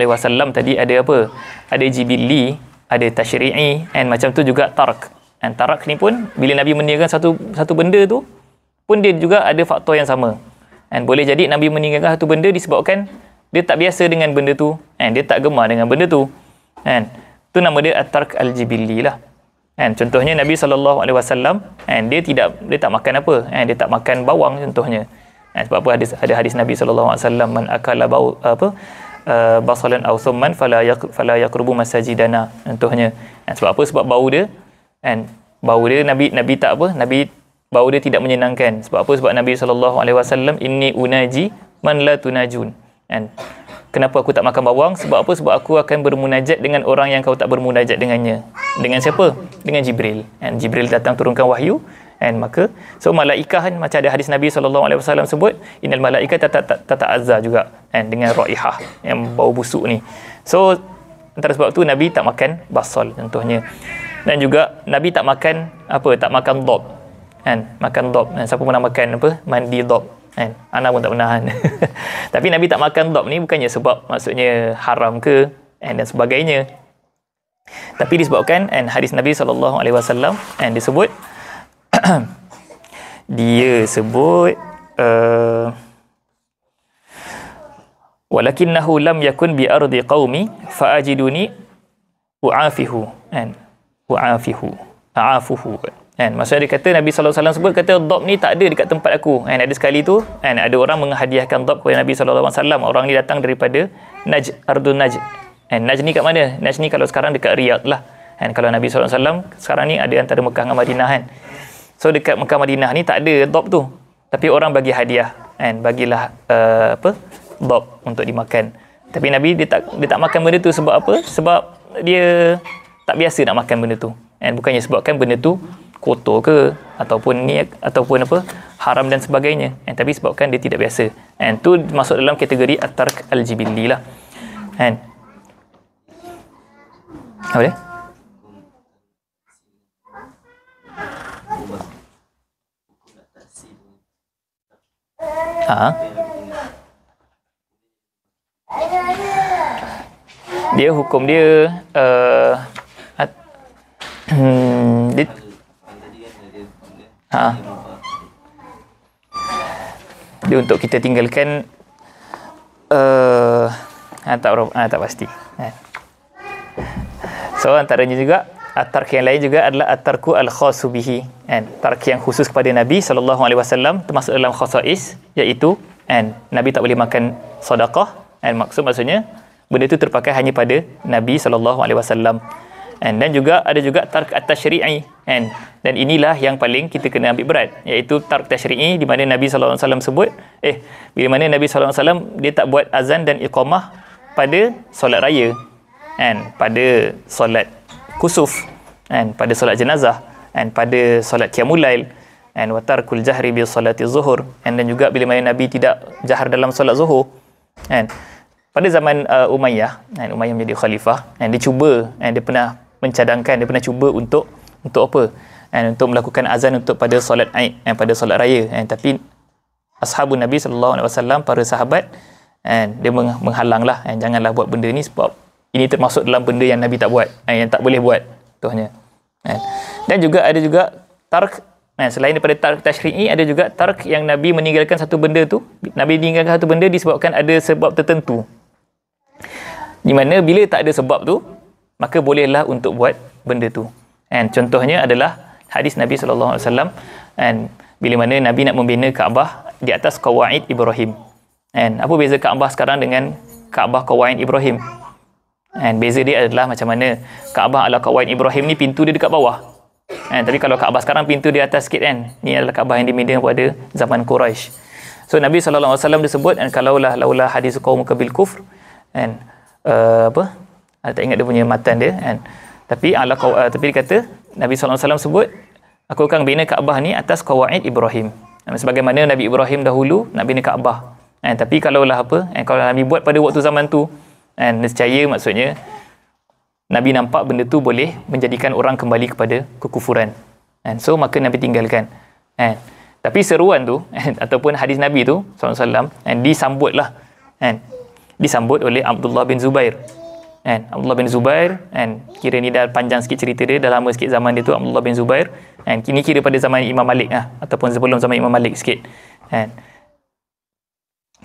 tadi ada apa? Ada jibili, ada tasyri'i, and macam tu juga tarak. Dan tarak ni pun bila Nabi meninggalkan satu benda tu pun dia juga ada faktor yang sama. Dan boleh jadi Nabi meninggalkan satu benda disebabkan dia tak biasa dengan benda tu, and dia tak gemar dengan benda tu, kan. Tu nama dia at-tark al-jibili lah, kan. Contohnya Nabi SAW, kan, dia tak makan apa, kan, dia tak makan bawang contohnya, kan. Sebab apa? Ada hadis Nabi SAW, man akala basalan aw thumman fala yaqrubu masajidana contohnya, kan. Sebab apa? Sebab bau dia, kan, bau dia Nabi tak bau dia tidak menyenangkan. Sebab apa? Sebab Nabi SAW, inni unaji man la tunajun, kan. Kenapa aku tak makan bawang? Sebab apa? Sebab aku akan bermunajat dengan orang yang kau tak bermunajat dengannya. Dengan siapa? Dengan Jibril, kan. Jibril datang turunkan wahyu, kan. Maka malaikah, kan, macam ada hadis Nabi SAW sebut, innal malaikah tata'azza juga, kan, dengan raihah yang bau busuk ni. So antara sebab tu Nabi tak makan basal contohnya. Dan juga Nabi tak makan dhab, kan, makan dhab. Dan siapa pernah makan mandi dhab, kan, ana pun tak pernah. Tapi Nabi tak makan dhab ni bukannya sebab maksudnya haram ke, dan sebagainya, tapi disebabkan hadis Nabi SAW, disebut dia sebut walakinnahu lam yakun bi ardi qaumi faajiduni uafihu, a'afuhu, kan. Maksudnya dia kata Nabi SAW sebut, kata dhab ni tak ada dekat tempat aku, kan. Ada sekali tu, kan, ada orang menghadiahkan dhab kepada Nabi SAW. Orang ni datang daripada Najd, ardun Najd. Najd ni kat mana? Najd ni kalau sekarang dekat Riyadh lah. Kalau Nabi SAW sekarang ni ada antara Mekah dengan Madinah kan. So dekat Mekah Madinah ni tak ada dhab tu. Tapi orang bagi hadiah bagilah dhab untuk dimakan. Tapi Nabi dia tak makan benda tu sebab apa? Sebab dia tak biasa nak makan benda tu. Bukannya sebabkan benda tu kotor ke ataupun haram dan sebagainya. Tapi sebabkan dia tidak biasa. Tu masuk dalam kategori at-tark al-jibilli lah. Apa dia? Dia hukum dia dia untuk kita tinggalkan tak pasti. So antaranya juga at-tark yang lain juga adalah at-tarku al-khasu bihi, tark yang khusus kepada Nabi SAW, termasuk dalam khasais, iaitu Nabi tak boleh makan sedekah. Maksudnya benda itu terpakai hanya pada Nabi SAW. Dan juga ada juga tark at-tashri'i, dan inilah yang paling kita kena ambil berat, iaitu tark tashri'i, di mana Nabi SAW sebut bila mana Nabi SAW dia tak buat azan dan iqamah pada solat raya, pada solat kusuf, pada solat jenazah, pada solat qiyamul lail, wa tarkul jahri bi solati zuhur, dan juga bila mana Nabi tidak jahar dalam solat zuhur. Pada zaman Umayyah, Umayyah menjadi khalifah, dia cuba, dia pernah mencadangkan, dia pernah cuba untuk apa? Untuk melakukan azan untuk pada solat Aid, pada solat raya, tapi ashabun Nabi SAW, para sahabat, dia menghalanglah, janganlah buat benda ni sebab ini termasuk dalam benda yang Nabi tak buat, yang tak boleh buat tuhnya. Dan juga ada juga tark, selain daripada tark tashri'i, ada juga tark yang Nabi meninggalkan satu benda tu. Nabi meninggalkan satu benda disebabkan ada sebab tertentu, di mana bila tak ada sebab tu, maka bolehlah untuk buat benda tu. Contohnya adalah hadis Nabi SAW, bila mana Nabi nak membina Kaabah di atas Qawaid Ibrahim. Apa beza Kaabah sekarang dengan Kaabah Qawaid Ibrahim? Beza dia adalah macam mana Kaabah ala Qawaid Ibrahim ni pintu dia dekat bawah. Tapi kalau Kaabah sekarang pintu dia atas sikit kan. Ni adalah Kaabah yang dibina pada zaman Quraisy. So Nabi SAW disebut, kalaulah laulah hadis qaumuka bil kufr, tak ingat dia punya matan dia, tapi dia kata Nabi SAW sebut, aku akan bina Kaabah ni atas Qawaid Ibrahim, sebagaimana Nabi Ibrahim dahulu nak bina Kaabah. Tapi kalaulah kalau Nabi buat pada waktu zaman tu, nescaya maksudnya Nabi nampak benda tu boleh menjadikan orang kembali kepada kekufuran, so maka Nabi tinggalkan. Tapi seruan tu ataupun hadis Nabi tu SAW disambut oleh Abdullah bin Zubair. Abdullah bin Zubair, kira ni dah panjang sikit cerita dia, dah lama sikit zaman dia tu, Abdullah bin Zubair, kini kira pada zaman Imam Malik ataupun sebelum zaman Imam Malik sikit.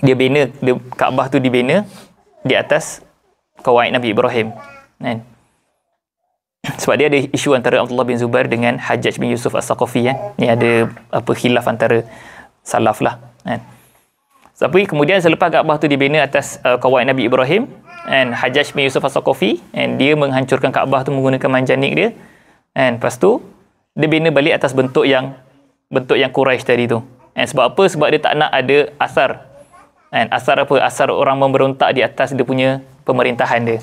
Dia Kaabah tu dibina di atas Qawaid Nabi Ibrahim. Sebab dia ada isu antara Abdullah bin Zubair dengan Hajjaj bin Yusuf As-Saqafi. Ni ada khilaf antara salaf lah. Tapi kemudian selepas Kaabah tu dibina atas Qawaid Nabi Ibrahim, Hajjaj bin Yusuf As-Saqafi, dia menghancurkan Kaabah tu menggunakan manjanik dia. Lepas tu dia bina balik atas bentuk yang Quraisy tadi tu. Sebab apa? Sebab dia tak nak ada asar. Asar orang memberontak di atas dia punya pemerintahan dia.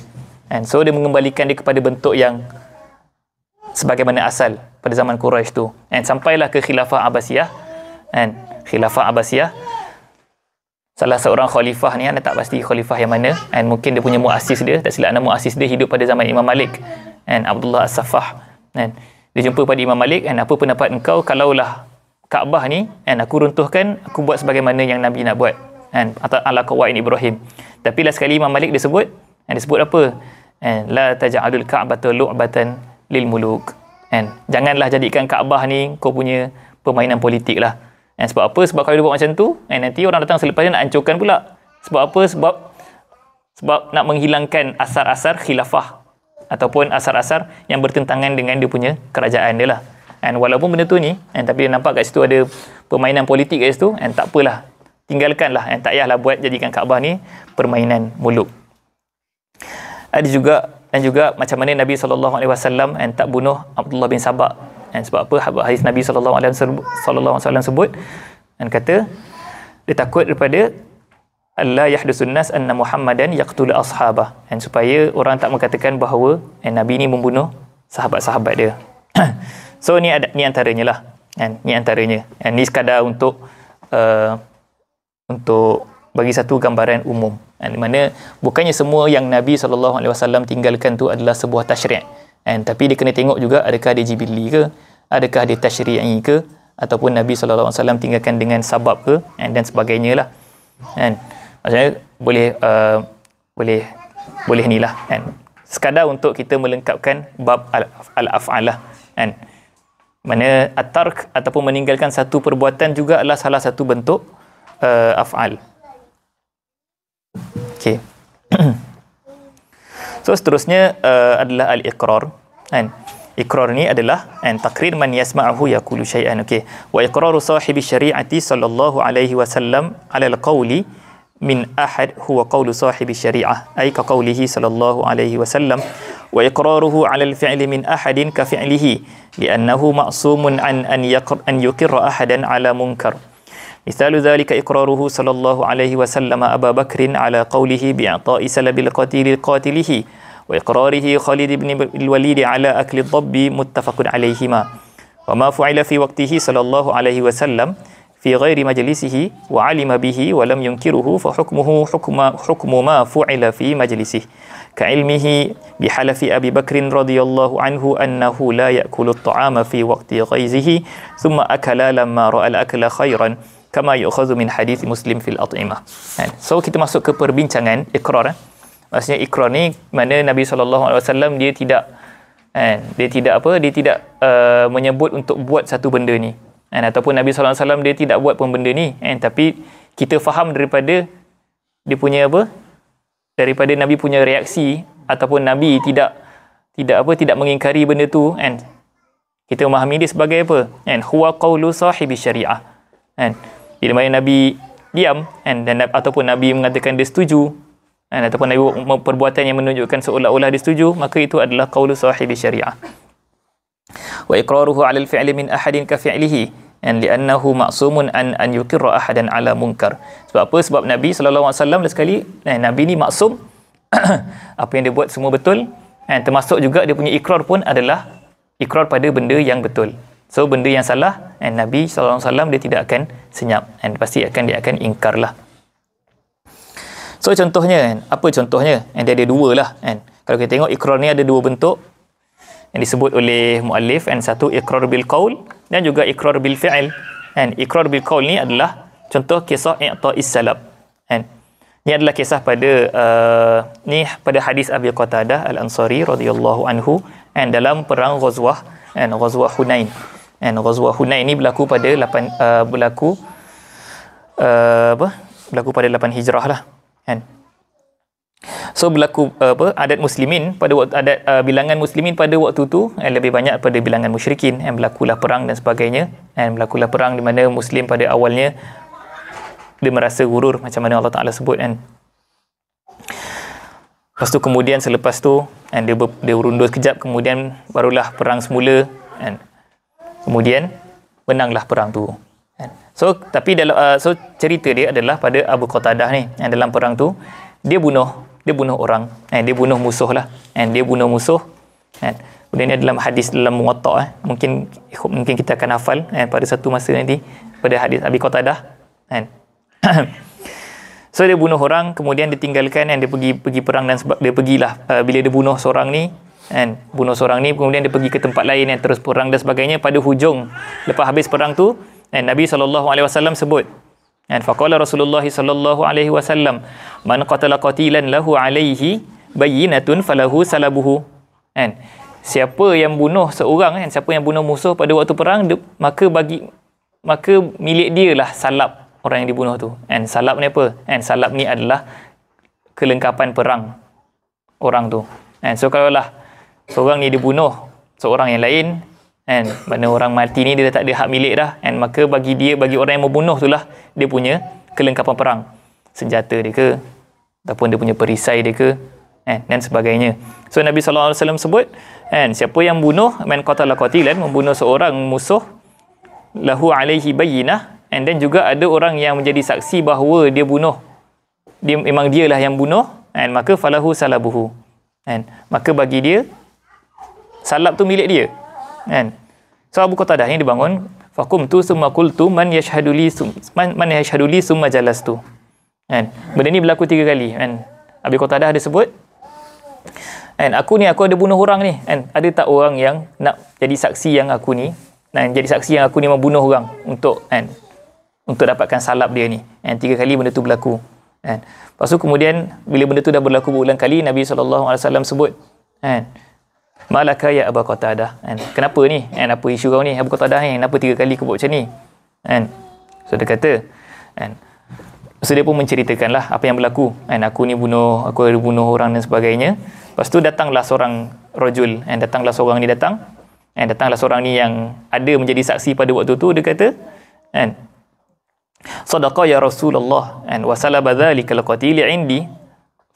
So dia mengembalikan dia kepada bentuk yang sebagaimana asal pada zaman Quraisy tu. Sampailah ke Khilafah Abbasiyah. Khilafah Abbasiyah, salah seorang khalifah ni, anda tak pasti khalifah yang mana, mungkin dia punya muassis dia, tak silap nama muassis dia hidup pada zaman Imam Malik, Abdullah As-Saffah. Dia jumpa pada Imam Malik, apa pendapat engkau kalaulah Kaabah ni aku runtuhkan, aku buat sebagaimana yang Nabi nak buat, atau ala Qawaid Ibrahim. Tapi last sekali Imam Malik dia sebut apa? La taj'alul Ka'bata lu'batan lil muluk. Janganlah jadikan Kaabah ni kau punya permainan politik lah. Sebab apa? Sebab kalau dia buat macam tu, nanti orang datang selepas dia nak hancurkan pula. Sebab apa? Sebab nak menghilangkan asar-asar khilafah ataupun asar-asar yang bertentangan dengan dia punya kerajaan dia lah. Walaupun benda tu ni, tapi dia nampak kat situ ada permainan politik kat situ, tak apalah, tinggalkanlah, tak payahlah buat jadikan Kaabah ni permainan muluk. Ada juga, dan juga macam mana Nabi SAW tak bunuh Abdullah bin Sabah. Sebab apa? Hadis Nabi SAW sebut dan kata dia takut daripada Allah yahdusun nas anna Muhammadan yaqtulu ashabah, supaya orang tak mengatakan bahawa Nabi ni membunuh sahabat-sahabat dia. So ni antaranya lah, ni antaranya. Ni sekadar untuk bagi satu gambaran umum, di mana bukannya semua yang Nabi SAW tinggalkan tu adalah sebuah tasyri', tapi dia kena tengok juga adakah dia jibilli ke, adakah dia tasyri'i ke, ataupun Nabi SAW tinggalkan dengan sabab ke, dan sebagainya lah. Maksudnya boleh ni lah, sekadar untuk kita melengkapkan bab al-af'al lah, mana at-tark ataupun meninggalkan satu perbuatan juga adalah salah satu bentuk af'al. Okey. So seterusnya adalah al-iqrar. Iqrar ni adalah taqrir man yasma'uhu yaqulu syai'an. Okey. Wa iqraru sahibi syari'ati sallallahu alaihi wasallam 'ala al-qawli min ahad huwa qawlu sahibi syari'ah, ay ka qawlihi sallallahu alaihi wasallam, wa iqraruhu 'ala al-fi'li min ahadin ka fi'lihi li'annahu ma'sumun an yuqirra ahadan 'ala munkar. مثال ذلك إقراره صلى الله عليه وسلم أبا بكر على قوله بإعطاء سلب القتيل قاتله، وإقراره خالد بن الوليد على أكل الضب متفق عليهما. وما فعل في وقته صلى الله عليه وسلم في غير مجلسه وعلم به ولم ينكره فحكمه حكم ما فعل في مجلسه، كعلمه بحلف أبي بكر رضي الله عنه أنه لا يأكل الطعام في وقت غيظه ثم أكل لما رأى الأكل خيرا kama yu'khadhu min hadis Muslim fil at'imah. So kita masuk ke perbincangan ikrar. Maksudnya ikrar ni mana Nabi SAW dia tidak menyebut untuk buat satu benda ni, ataupun Nabi SAW dia tidak buat pun benda ni, tapi kita faham daripada dia punya daripada Nabi punya reaksi, ataupun Nabi tidak mengingkari benda tu, kita memahami dia sebagai apa? Huwa qawlu sahibi syariah. Bila mana Nabi diam dan ataupun Nabi mengatakan dia setuju, ataupun Nabi buat perbuatan yang menunjukkan seolah-olah dia setuju, maka itu adalah qaulu sahibi syariah. Wa iqraruhu 'ala al-fi'li min ahadin ka fi'lihi li'annahu ma'sumun an yuqirra ahadan 'ala munkar. Sebab apa? Sebab Nabi sallallahu alaihi wasallam sekali Nabi ni maksum apa yang dia buat semua betul, termasuk juga dia punya ikrar pun adalah ikrar pada benda yang betul. So benda yang salah, Nabi SAW dia tidak akan senyap, pasti dia akan ingkar lah. So contohnya, apa contohnya? Dia ada dua lah. Kalau kita tengok ikrar ni ada dua bentuk yang disebut oleh muallif, satu ikrar bil qaul dan juga ikrar bil fi'il. Ikrar bil qaul ni adalah contoh kisah i'ta'is salab. Ni adalah kisah pada hadis Abi Qatadah Al-Ansari radhiyallahu anhu dalam perang Ghazwah Hunain. Ghazwah Hunain ni berlaku pada 8 Hijrah lah. So berlaku adat muslimin pada waktu bilangan muslimin pada waktu tu lebih banyak pada bilangan musyrikin, berlakulah perang dan sebagainya, berlakulah perang di mana muslim pada awalnya dia merasa gurur macam mana Allah Taala sebut, lepas tu kemudian selepas tu dia urundur sekejap, kemudian barulah perang semula, kemudian menanglah perang tu. So tapi dalam cerita dia adalah pada Abu Qatadah ni, dalam perang tu dia bunuh orang, dia bunuh musuh lah, dia bunuh musuh. Kemudian dalam hadis dalam Muwatta', mungkin kita akan hafal pada satu masa nanti pada hadis Abi Qatadah. So dia bunuh orang, kemudian dia tinggalkan, dia pergi perang, dan sebab dia pergilah bila dia bunuh seorang ni, kemudian dia pergi ke tempat lain yang terus perang dan sebagainya. Pada hujung lepas habis perang tu, Nabi SAW sebut, faqala Rasulullah sallallahu alaihi wasallam, man qatala qatilan lahu alaihi bayyinatun falahu salabuhu. Siapa yang bunuh seorang, siapa yang bunuh musuh pada waktu perang, maka milik dia lah salab orang yang dibunuh tu. Salab ni apa? Salab ni adalah kelengkapan perang orang tu. So kalau lah seorang ni dibunuh seorang yang lain, mana orang mati ni dia tak ada hak milik dah, maka bagi orang yang membunuh tu lah dia punya kelengkapan perang, senjata dia ke, ataupun dia punya perisai dia ke, dan sebagainya. So Nabi sallallahu alaihi wasallam sebut siapa yang bunuh man qatala qatilan, membunuh seorang musuh, lahu alaihi bayyinah, dan juga ada orang yang menjadi saksi bahawa dia bunuh, dia memang dialah yang bunuh, maka falahu salabuhu, maka bagi dia salab tu milik dia. So Abu Qatadah ni dibangun, faqumtu summa qultu man yashhadu li summa jalastu. Benda ni berlaku 3 kali. Abu Qatadah ada sebut, aku ada bunuh orang ni, ada tak orang yang nak jadi saksi yang aku ni, jadi saksi yang aku ni membunuh orang untuk dapatkan salab dia ni. 3 kali benda tu berlaku. Lepas tu kemudian bila benda tu dah berlaku berulang kali, Nabi SAW sebut, malaka ya Abu Qatadah, kenapa ni, apa isu kau ni Abu Qatadah ni, kenapa 3 kali kau buat macam ni. So dia kata, so dia pun menceritakanlah apa yang berlaku, aku ada bunuh orang dan sebagainya. Lepas tu datanglah seorang rajul, datanglah seorang ni yang ada menjadi saksi pada waktu tu. Dia kata, sadaqa ya Rasulullah, wa salaba dhalika al-qatil indi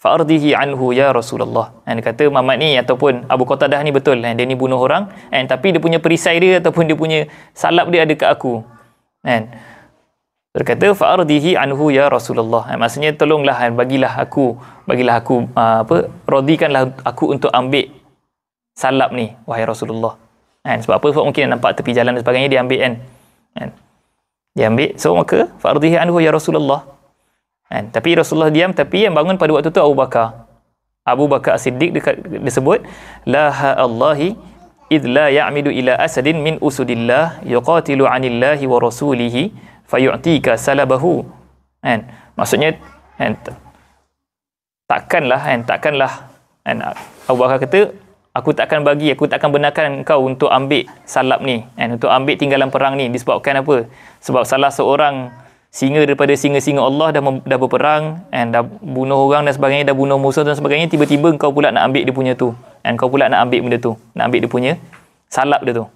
fa'ardihi anhu ya Rasulullah. Dia kata Muhammad ni ataupun Abu Qatadah ni betul, dia ni bunuh orang, tapi dia punya perisai dia ataupun dia punya salab dia ada kat aku. Dia kata fa'ardihi anhu ya Rasulullah, maksudnya tolonglah, bagilah aku radikanlah aku untuk ambil salab ni wahai Rasulullah. Sebab apa? Sebab mungkin nampak tepi jalan dan sebagainya, dia ambil dia ambil. So maka fa'ardihi anhu ya Rasulullah. Tapi Rasulullah diam, tapi yang bangun pada waktu tu Abu Bakar As-Siddiq. Dia sebut, la ha'allahi idh la ya'midu ila asadin min usudillah yuqatilu anillahi wa rasulihi fayu'tika salabahu. Maksudnya takkanlah Abu Bakar kata, aku takkan benarkan engkau untuk ambil salab ni, untuk ambil tinggalan perang ni. Disebabkan apa? Sebab salah seorang singa daripada singa-singa Allah dah berperang, dah bunuh orang dan sebagainya, dah bunuh musuh dan sebagainya, tiba-tiba engkau pula nak ambil dia punya tu, kau pula nak ambil benda tu, nak ambil dia punya salab dia tu.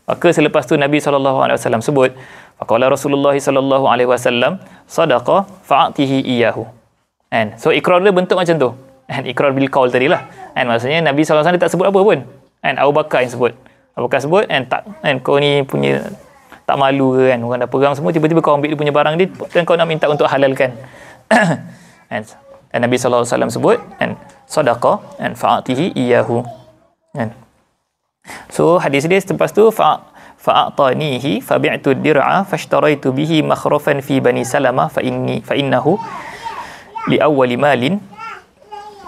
Maka selepas tu Nabi SAW sebut, faqala Rasulullah SAW, sadaqa fa'atihi iyahu. So ikrar dia bentuk macam tu, ikrar bil qaul tadilah. Maksudnya Nabi SAW dia tak sebut apa pun. Abu Bakar yang sebut. Abu Bakar sebut, kau ni punya tak malu ke, orang dah perang semua, tiba-tiba kau ambil dia punya barang dia dan kau nak minta untuk halalkan. Dan Nabi SAW sebut, sadaqa fa'atihi iyahu. So hadis dia lepas tu, fa'atanihi fabi'tu dir'a fashtaraitu bihi makhrafan fi bani Salamah fa innahu li awwali malin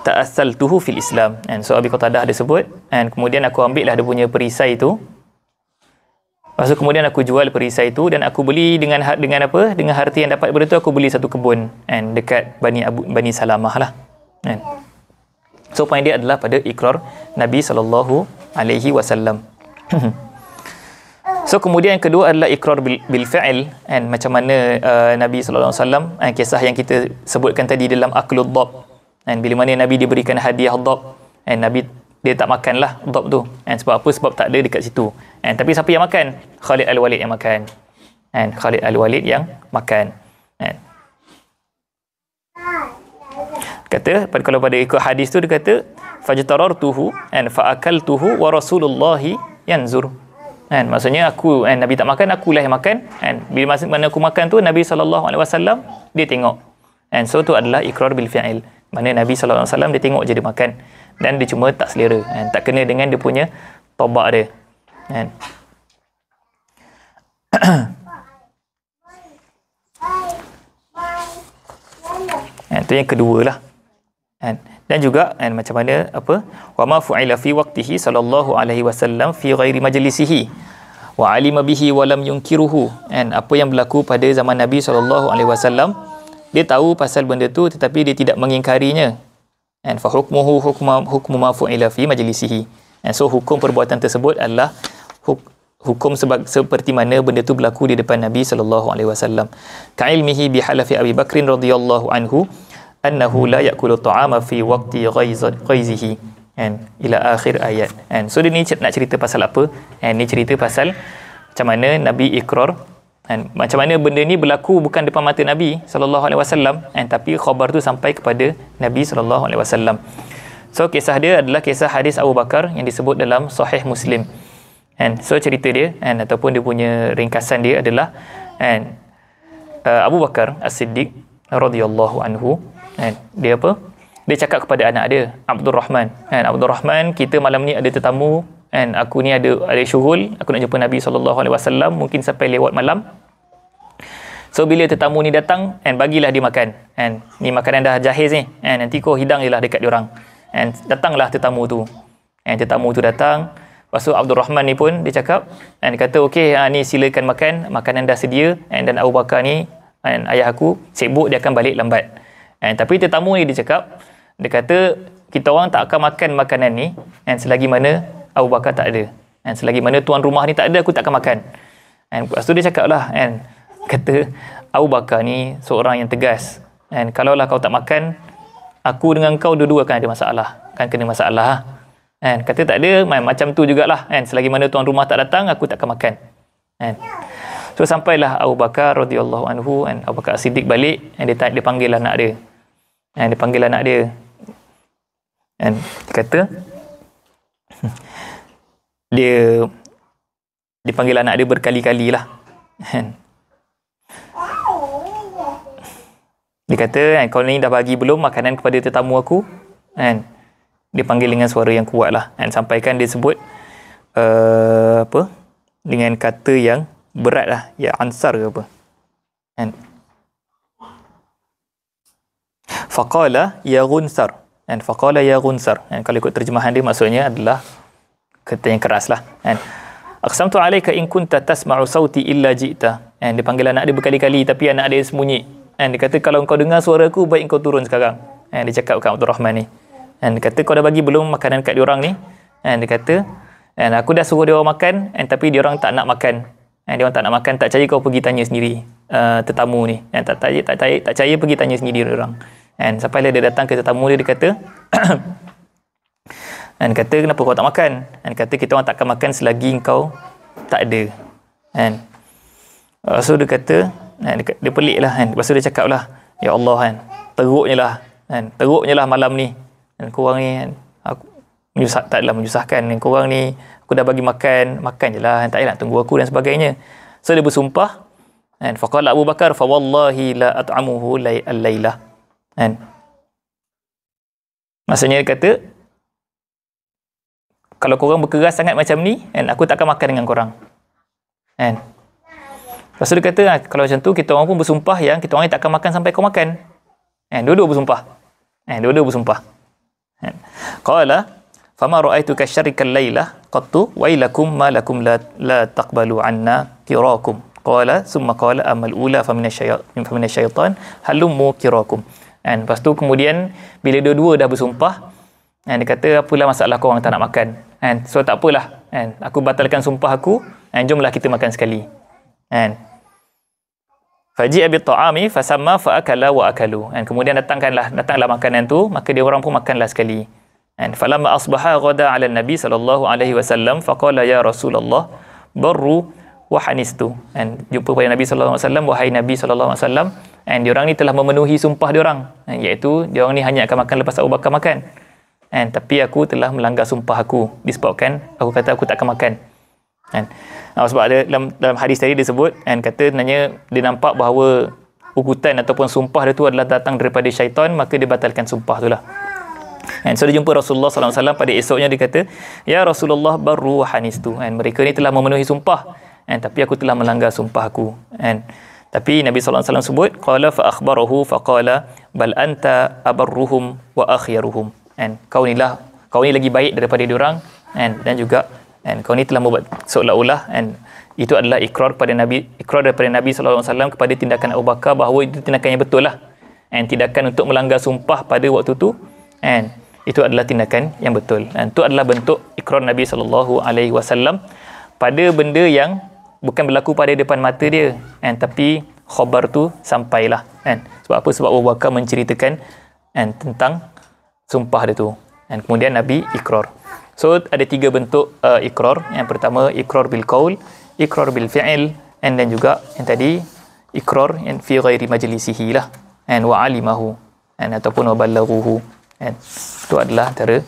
ta'assaltuhu fil Islam. So Abi Qatadah ada sebut, kemudian aku ambil lah dia punya perisai tu. Lepas tu kemudian aku jual perisai tu dan aku beli dengan apa? Dengan harta yang dapat daripada tu, aku beli satu kebun dekat Bani Salamah lah. So point dia adalah pada ikrar Nabi SAW. So kemudian yang kedua adalah ikrar bil fi'il, macam mana Nabi SAW, kisah yang kita sebutkan tadi dalam aklud dhab, bila mana Nabi diberikan hadiah dhab, Nabi dia tak makanlah dhab tu. Sebab apa? Sebab tak ada dekat situ. Tapi siapa yang makan? Khalid Al-Walid yang makan. Khalid Al-Walid yang makan. Kata kalau pada ikut hadis tu, dia kata fajtarartuhu fa'akaltuhu wa rasulullahi yanzur. Maksudnya aku, Nabi tak makan, akulah yang makan. Bila mana aku makan tu, Nabi SAW dia tengok. So tu adalah ikrar bil fi'il. Mana Nabi SAW dia tengok je dia makan, dan dia cuma tak selera, tak kena dengan dia punya tabak dia. Itu yang kedua lah. Dan juga macam mana wa ma fu'ila fi waqtihi sallallahu alaihi wasallam fi ghairi majlisihi wa alima bihi wa lam yunkiruhu. Apa yang berlaku pada zaman Nabi sallallahu alaihi wasallam, dia tahu pasal benda tu tetapi dia tidak mengingkarinya. Fa hukmuhu hukmu ma fu'ila fi majlisihi. So hukum perbuatan tersebut adalah hukum seperti mana benda tu berlaku di depan Nabi sallallahu alaihi wasallam. Ka'ilmihi bi halafi Abi Bakr radhiyallahu anhu annahu la ya'kulu ta'ama fi waqti ghaizihi, ila akhir ayat. So dia ni nak cerita pasal apa? Ni cerita pasal macam mana Nabi ikrar, macam mana benda ni berlaku bukan depan mata Nabi sallallahu alaihi wasallam, tapi khabar tu sampai kepada Nabi sallallahu alaihi wasallam. So kisah dia adalah kisah hadis Abu Bakar yang disebut dalam Sahih Muslim. And so cerita dia ataupun dia punya ringkasan dia adalah Abu Bakar As-Siddiq radhiyallahu anhu, dia apa? Dia cakap kepada anak dia, Abdul Rahman, Abdul Rahman, kita malam ni ada tetamu, aku ni ada syughul, aku nak jumpa Nabi SAW, mungkin sampai lewat malam. So bila tetamu ni datang, bagilah dia makan. Ni makanan dah jahiz ni, nanti kau hidang je lah dekat diorang. Datanglah tetamu tu. Tetamu tu datang. Lepas tu Abdul Rahman ni pun dia cakap, dia kata okey, ni silakan makan, makanan dah sedia, dan Abu Bakar ni, ayah aku sibuk, dia akan balik lambat. Tapi tetamu ni dia cakap, dia kata kita orang tak akan makan makanan ni selagi mana Abu Bakar tak ada. Selagi mana tuan rumah ni tak ada, aku tak akan makan. Lepas tu dia cakap lah, kata Abu Bakar ni seorang yang tegas. Kalaulah kau tak makan, aku dengan kau dua-dua akan ada masalah, akan kena masalah. Kata tak ada, macam tu jugalah. Selagi mana tuan rumah tak datang, aku tak akan makan. So sampailah Abu Bakar radhiyallahu anhu, Abu Bakar Siddiq balik, dia panggil anak dia. Dia panggil anak dia. Dia kata dia panggil anak dia berkali-kali lah. Dia kata, kau ni dah bagi belum makanan kepada tetamu aku? Dia panggil dengan suara yang kuat lah. Sampaikan dia sebut dengan kata yang berat lah, ya ansar ke apa. Faqala ya Ghunsar. Faqala ya Ghunsar. Kalau ikut terjemahan dia, maksudnya adalah kata yang keras lah. Aqsamtu alayka in kunta tasma'u sauti illa ji'ta. Dia panggil anak dia berkali-kali, tapi anak dia sembunyi. Dia kata kalau kau dengar suara aku, baik kau turun sekarang. Dia cakap kat Abdul Rahman ni. Dia kata kau dah bagi belum makanan kat diorang ni? Dia kata aku dah suruh diorang makan, tapi diorang tak nak makan. Diorang tak nak makan, tak percaya kau pergi tanya sendiri tetamu ni. Tak percaya pergi tanya sendiri diorang. Sampai dia datang ke tetamu dia, dia kata kata kenapa kau tak makan? Kata kita orang tak akan makan selagi kau tak ada. So dia kata, dia pelik lah. Lepas tu dia cakap lah, ya Allah, teruknya lah malam ni. Korang ni aku tak adalah menyusahkan. Korang ni aku dah bagi makan je lah, tak payah nak tunggu aku dan sebagainya. So dia bersumpah, faqala Abu Bakar fa wallahi la at'amuhu al-lailah. Maksudnya dia kata, kalau korang berkeras sangat macam ni, aku tak akan makan dengan korang. Lepas tu dia kata, kalau macam tu, kita orang pun bersumpah yang kita orang tak akan makan sampai kau makan. Dua-dua bersumpah. Qala fama ra'aituka syarikal lailah qattu wailakum ma lakum la taqbalu anna kirakum. Qala summa qala amal ula fa minasyaitan halummu kirakum. Lepas tu kemudian bila dua-dua dah bersumpah, dia kata apalah masalah kau orang tak nak makan. So tak apalah, aku batalkan sumpah aku, jomlah kita makan sekali. Faji'a bi ta'ami fasamma fa'akala wa akalu. Kemudian datanglah makanan tu, maka dia orang pun makanlah sekali. Falamma asbaha ghada 'ala Nabi sallallahu alaihi wasallam faqala ya Rasulullah barru wa hanistu. Jumpa pada Nabi sallallahu alaihi wasallam, wahai Nabi sallallahu alaihi wasallam, dia orang ni telah memenuhi sumpah dia orang, iaitu dia orang ni hanya akan makan lepas Abu Bakar makan. Tapi aku telah melanggar sumpah aku disebabkan aku kata aku tak akan makan. Sebab ada dalam hadis tadi disebut, kata sebenarnya dia nampak bahawa ukutan ataupun sumpah dia tu adalah datang daripada syaitan, maka dia batalkan sumpah tu lah. So dia jumpa Rasulullah SAW pada esoknya, dia kata, ya Rasulullah barru wa hanistu. Mereka ni telah memenuhi sumpah, tapi aku telah melanggar sumpah aku. Tapi Nabi SAW sebut, qala fa akhbarahu faqala bal anta abarruhum wa akhyaruhum. Kau ni lagi baik daripada diorang, dan juga kau ni telah membuat seolah-olah itu adalah ikrar daripada Nabi SAW kepada tindakan Abu Bakar bahawa itu tindakan yang betul lah. Tindakan untuk melanggar sumpah pada waktu tu, itu adalah tindakan yang betul. Itu adalah bentuk ikrar Nabi SAW pada benda yang bukan berlaku pada depan mata dia, tapi khabar tu sampailah. Sebab apa? Sebab Abu Bakar menceritakan tentang sumpah dia tu, kemudian Nabi ikrar. So ada tiga bentuk ikrar. Yang pertama ikrar bil qaul, ikrar bil fi'il, dan juga yang tadi ikrar yang fi ghairi majlisihi lah, wa alimahu, ataupun wa ballaghuhu. kan. Itu adalah antara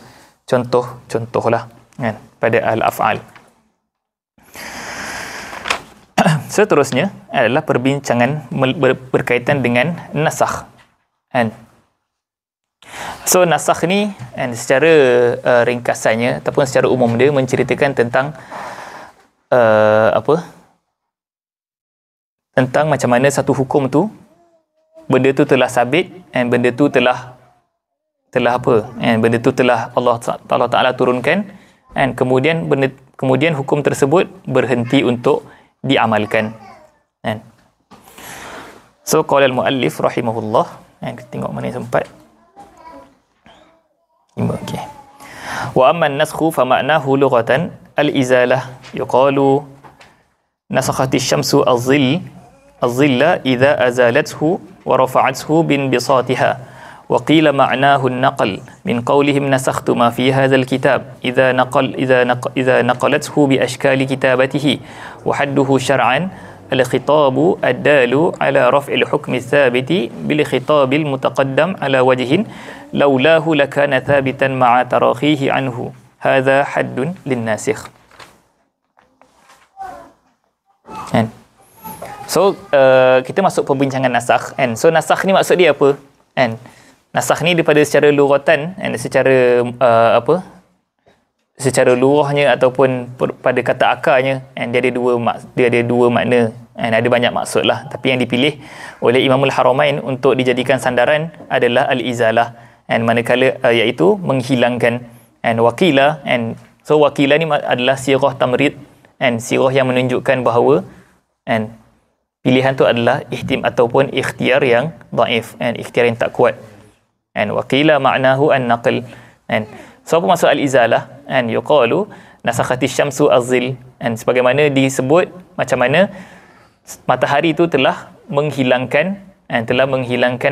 contoh-contoh lah kan pada al-af'al. Seterusnya adalah perbincangan berkaitan dengan nasakh kan. So nasakh ni kan, secara ringkasannya ataupun secara umum dia menceritakan tentang tentang macam mana satu hukum tu, benda tu telah sabit dan benda tu telah benda tu telah Allah Taala turunkan, dan kemudian hukum tersebut berhenti untuk diamalkan kan. So qala al-muallif rahimahullah, kita tengok mana yang sempat. Okay. Wa amma an-naskhu fa ma'nahu lughatan al-izalah, yuqalu nasakhat asy-syamsu az-zilla idza azalathu wa rafa'athu bin bisatiha, wa qila ma'nahu an-naql min qawlihim nasakhtu ma fi hadha al-kitab idza naqalathu bi ashkali kitabatihi, wa hadduhu shar'an al-khitabu ad-dalu ala raf'il hukmi thabiti bil khitabil mutaqaddam ala wajhin laulahu lakana thabitan ma'a tarakhihi anhu, hadha haddun lin-nasikh kan. So kita masuk perbincangan nasakh kan. So nasakh ni maksud dia apa kan? Nasakh ni daripada secara lughatan dan secara secara lughahnya ataupun pada kata akarnya, and dia ada dua makna, dan ada banyak maksud lah, tapi yang dipilih oleh Imamul Haramain untuk dijadikan sandaran adalah al-izalah, and manakala iaitu menghilangkan, and wakila, and so wakila ni adalah sirah tamrid, and sirah yang menunjukkan bahawa and pilihan tu adalah ataupun ikhtiar yang dhaif, and ikhtiar yang tak kuat, and wakila ma'nahu an-naql, and so apa maksud al-izalah? And yuqalu nasakhati syamsu az-zil, and sebagaimana disebut macam mana matahari itu telah menghilangkan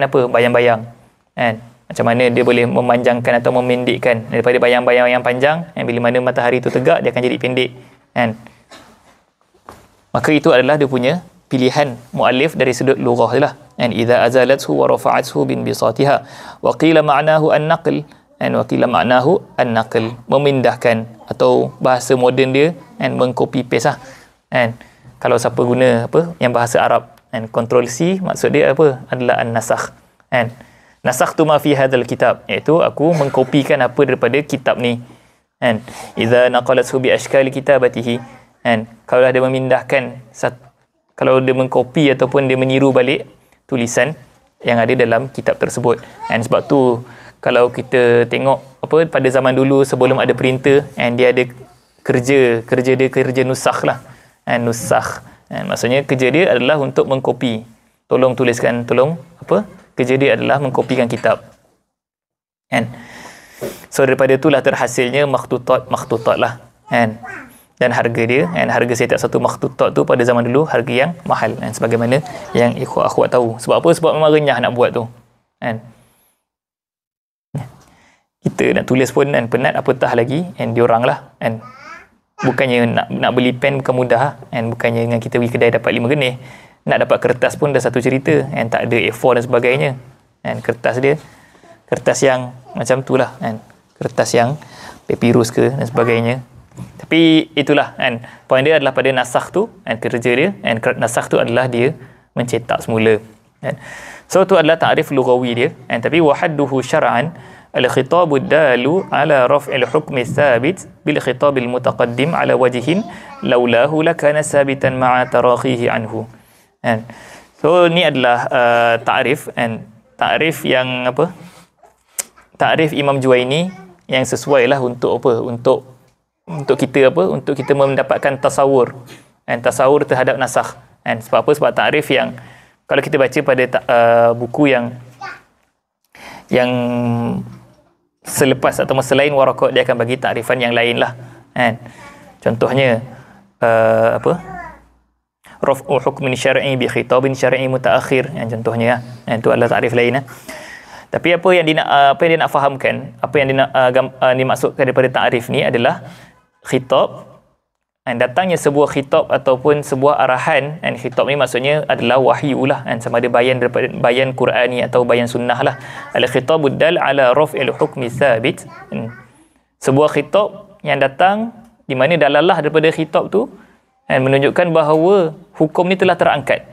apa bayang-bayang, and macam mana dia boleh memanjangkan atau memendekkan daripada bayang-bayang yang panjang, and bila mana matahari itu tegak dia akan jadi pendek, and maka itu adalah dia punya pilihan muallif dari sudut lughah lah. And idza azalathu wa rafa'athu bin bisatiha, wa qila ma'nahu an-naql, and wakila maknahu an-naql, memindahkan, atau bahasa moden dia and mengcopy paste lah. And kalau siapa guna yang bahasa Arab, and control C, maksud dia apa adalah an-nasakh. And nasakhtu ma fi hadzal kitab, iaitu aku mengkopikan apa daripada kitab ni. And idza naqalathu bi ashkali kitabatihi, and kalau dia memindahkan, kalau dia mengkopi ataupun dia meniru balik tulisan yang ada dalam kitab tersebut. And sebab tu kalau kita tengok pada zaman dulu sebelum ada printer, and dia ada kerja nusakh lah, and nusakh, and maksudnya kerja dia adalah untuk mengkopi, kerja dia adalah mengkopikan kitab, and so daripada itulah terhasilnya makhtutat lah, and dan harga dia, and harga setiap satu makhtutat tu pada zaman dulu harga yang mahal, dan sebagaimana yang ikhwat tahu. Sebab apa? Sebab memang renyah nak buat tu, and kita nak tulis pun dan penat, apatah lagi and diorang lah, and bukannya nak beli pen bukan mudah, and bukannya dengan kita pergi kedai dapat 5 genih, nak dapat kertas pun dah satu cerita, and tak ada A4 dan sebagainya, and kertas yang macam tu lah, and kertas yang papyrus ke dan sebagainya. Tapi itulah, and poin dia adalah pada nasakh tu, and kerja dia, and nasakh tu adalah dia mencetak semula, and so tu adalah ta'rif lughawi dia, and tapi wahadduhu syar'an al-khitabu dalu ala raf'il hukmi thabit bil khitabil mutaqaddim ala wajhin laulahu lakana sabitan ma'a tarakhihi anhu. And so ni adalah ta'rif, and ta'rif yang ta'rif Imam Juwaini yang sesuai lah untuk kita untuk kita mendapatkan tasawur, and tasawur terhadap nasakh. And sebab apa? Sebab ta'rif yang kalau kita baca pada buku yang selepas atau selain Waraqat, dia akan bagi takrifan yang lain lah, kan. Contohnya raf'u hukmin syar'i bi khitabin syar'i mutaakhir, yang contohnya, itu adalah takrif lain. Tapi apa yang dia nak fahamkan, apa yang dia nak dimaksudkan daripada takrif ni adalah khitab, datangnya sebuah khitab ataupun sebuah arahan, khitab ni maksudnya adalah wahyu lah, sama ada bayan daripada bayan Qurani atau bayan sunnah lah. Al-khitabud dal ala raf'il hukmi thabit, sebuah khitab yang datang di mana dalalah daripada khitab tu menunjukkan bahawa hukum ni telah terangkat,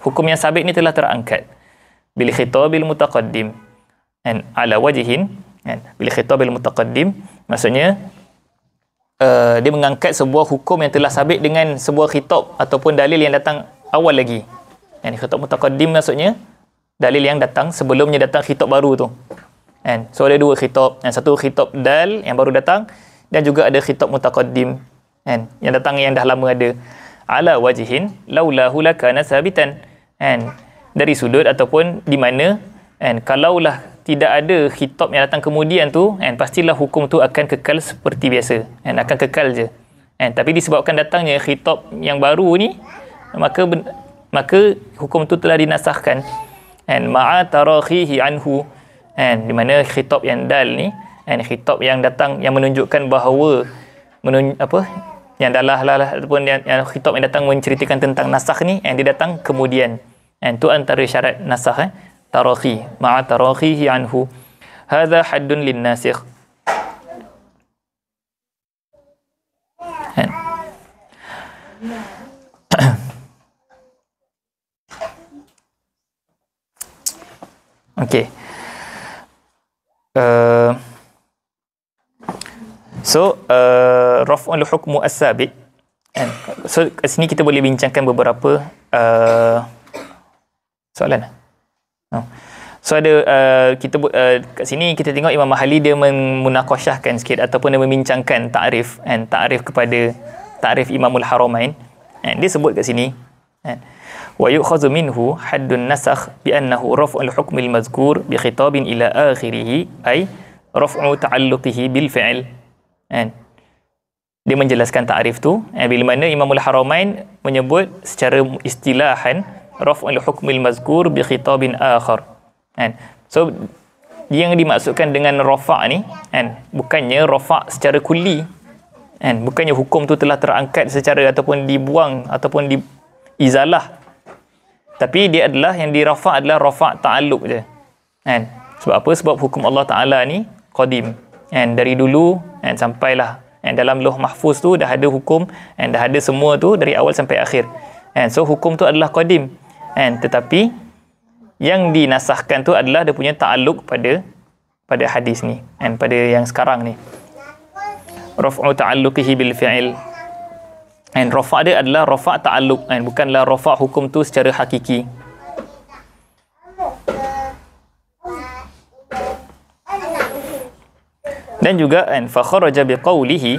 hukum yang sabit ni telah terangkat. Bil khitabil mutaqaddim ala wajhin, bil khitabil mutaqaddim maksudnya dia mengangkat sebuah hukum yang telah sabit dengan sebuah khitab ataupun dalil yang datang awal lagi. Khitab mutaqaddim maksudnya dalil yang datang sebelumnya datang khitab baru tu. So ada dua khitab, satu khitab dal yang baru datang dan juga ada khitab mutaqaddim yang datang yang dah lama ada. Ala wajhin laulahu lakana sabitan, dari sudut ataupun di mana kalaulah tidak ada khitab yang datang kemudian tu, pastilah hukum tu akan kekal seperti biasa, akan kekal je. Tapi disebabkan datangnya khitab yang baru ni, maka hukum tu telah dinasahkan, ma'a tarakhihi anhu, di mana khitab yang dal ni, khitab yang datang yang menunjukkan bahawa yang dalah ataupun yang khitab yang datang menceritakan tentang nasakh ni, dia datang kemudian. Tu antara syarat nasakh, tarakhi, ma'a tarakhihi anhu. Hadha haddun lin-nasikh. Okey. Raf'ul hukmu as-sabiq. So kat sini kita boleh bincangkan beberapa soalan. So ada kita kat sini kita tengok Imam Mahali dia memunaqashahkan sikit ataupun dia membincangkan ta'rif kepada ta'rif Imamul Haramain. Dia sebut kat sini wa yu'khadhu minhu haddun nasakh bi annahu raf'ul hukmil mazkur bi khitabin ila akhirih ay raf'u ta'alluqihi bil fi'l. Dia menjelaskan ta'rif tu bila mana Imamul Haramain menyebut secara istilahan raf'ul hukmil mazkur bi khitabin akhar. So yang dimaksudkan dengan rafa' ni bukannya rafa' secara kulli, bukannya hukum tu telah terangkat secara ataupun dibuang ataupun diizalah, tapi dia adalah yang dirafa' adalah rafa' ta'alluq je. Sebab apa? Sebab hukum Allah Ta'ala ni qadim, dari dulu sampailah dalam Lauh Mahfuz tu dah ada hukum, dah ada semua tu dari awal sampai akhir. So hukum tu adalah qadim, tetapi yang dinasahkan tu adalah dia punya ta'alluq pada hadis ni, pada yang sekarang ni. Raf'u ta'alluqihi bil fi'il, rafa' dia adalah rafa' ta'alluq, bukanlah rafa' hukum tu secara hakiki. Dan juga fa kharaja bi qawlihi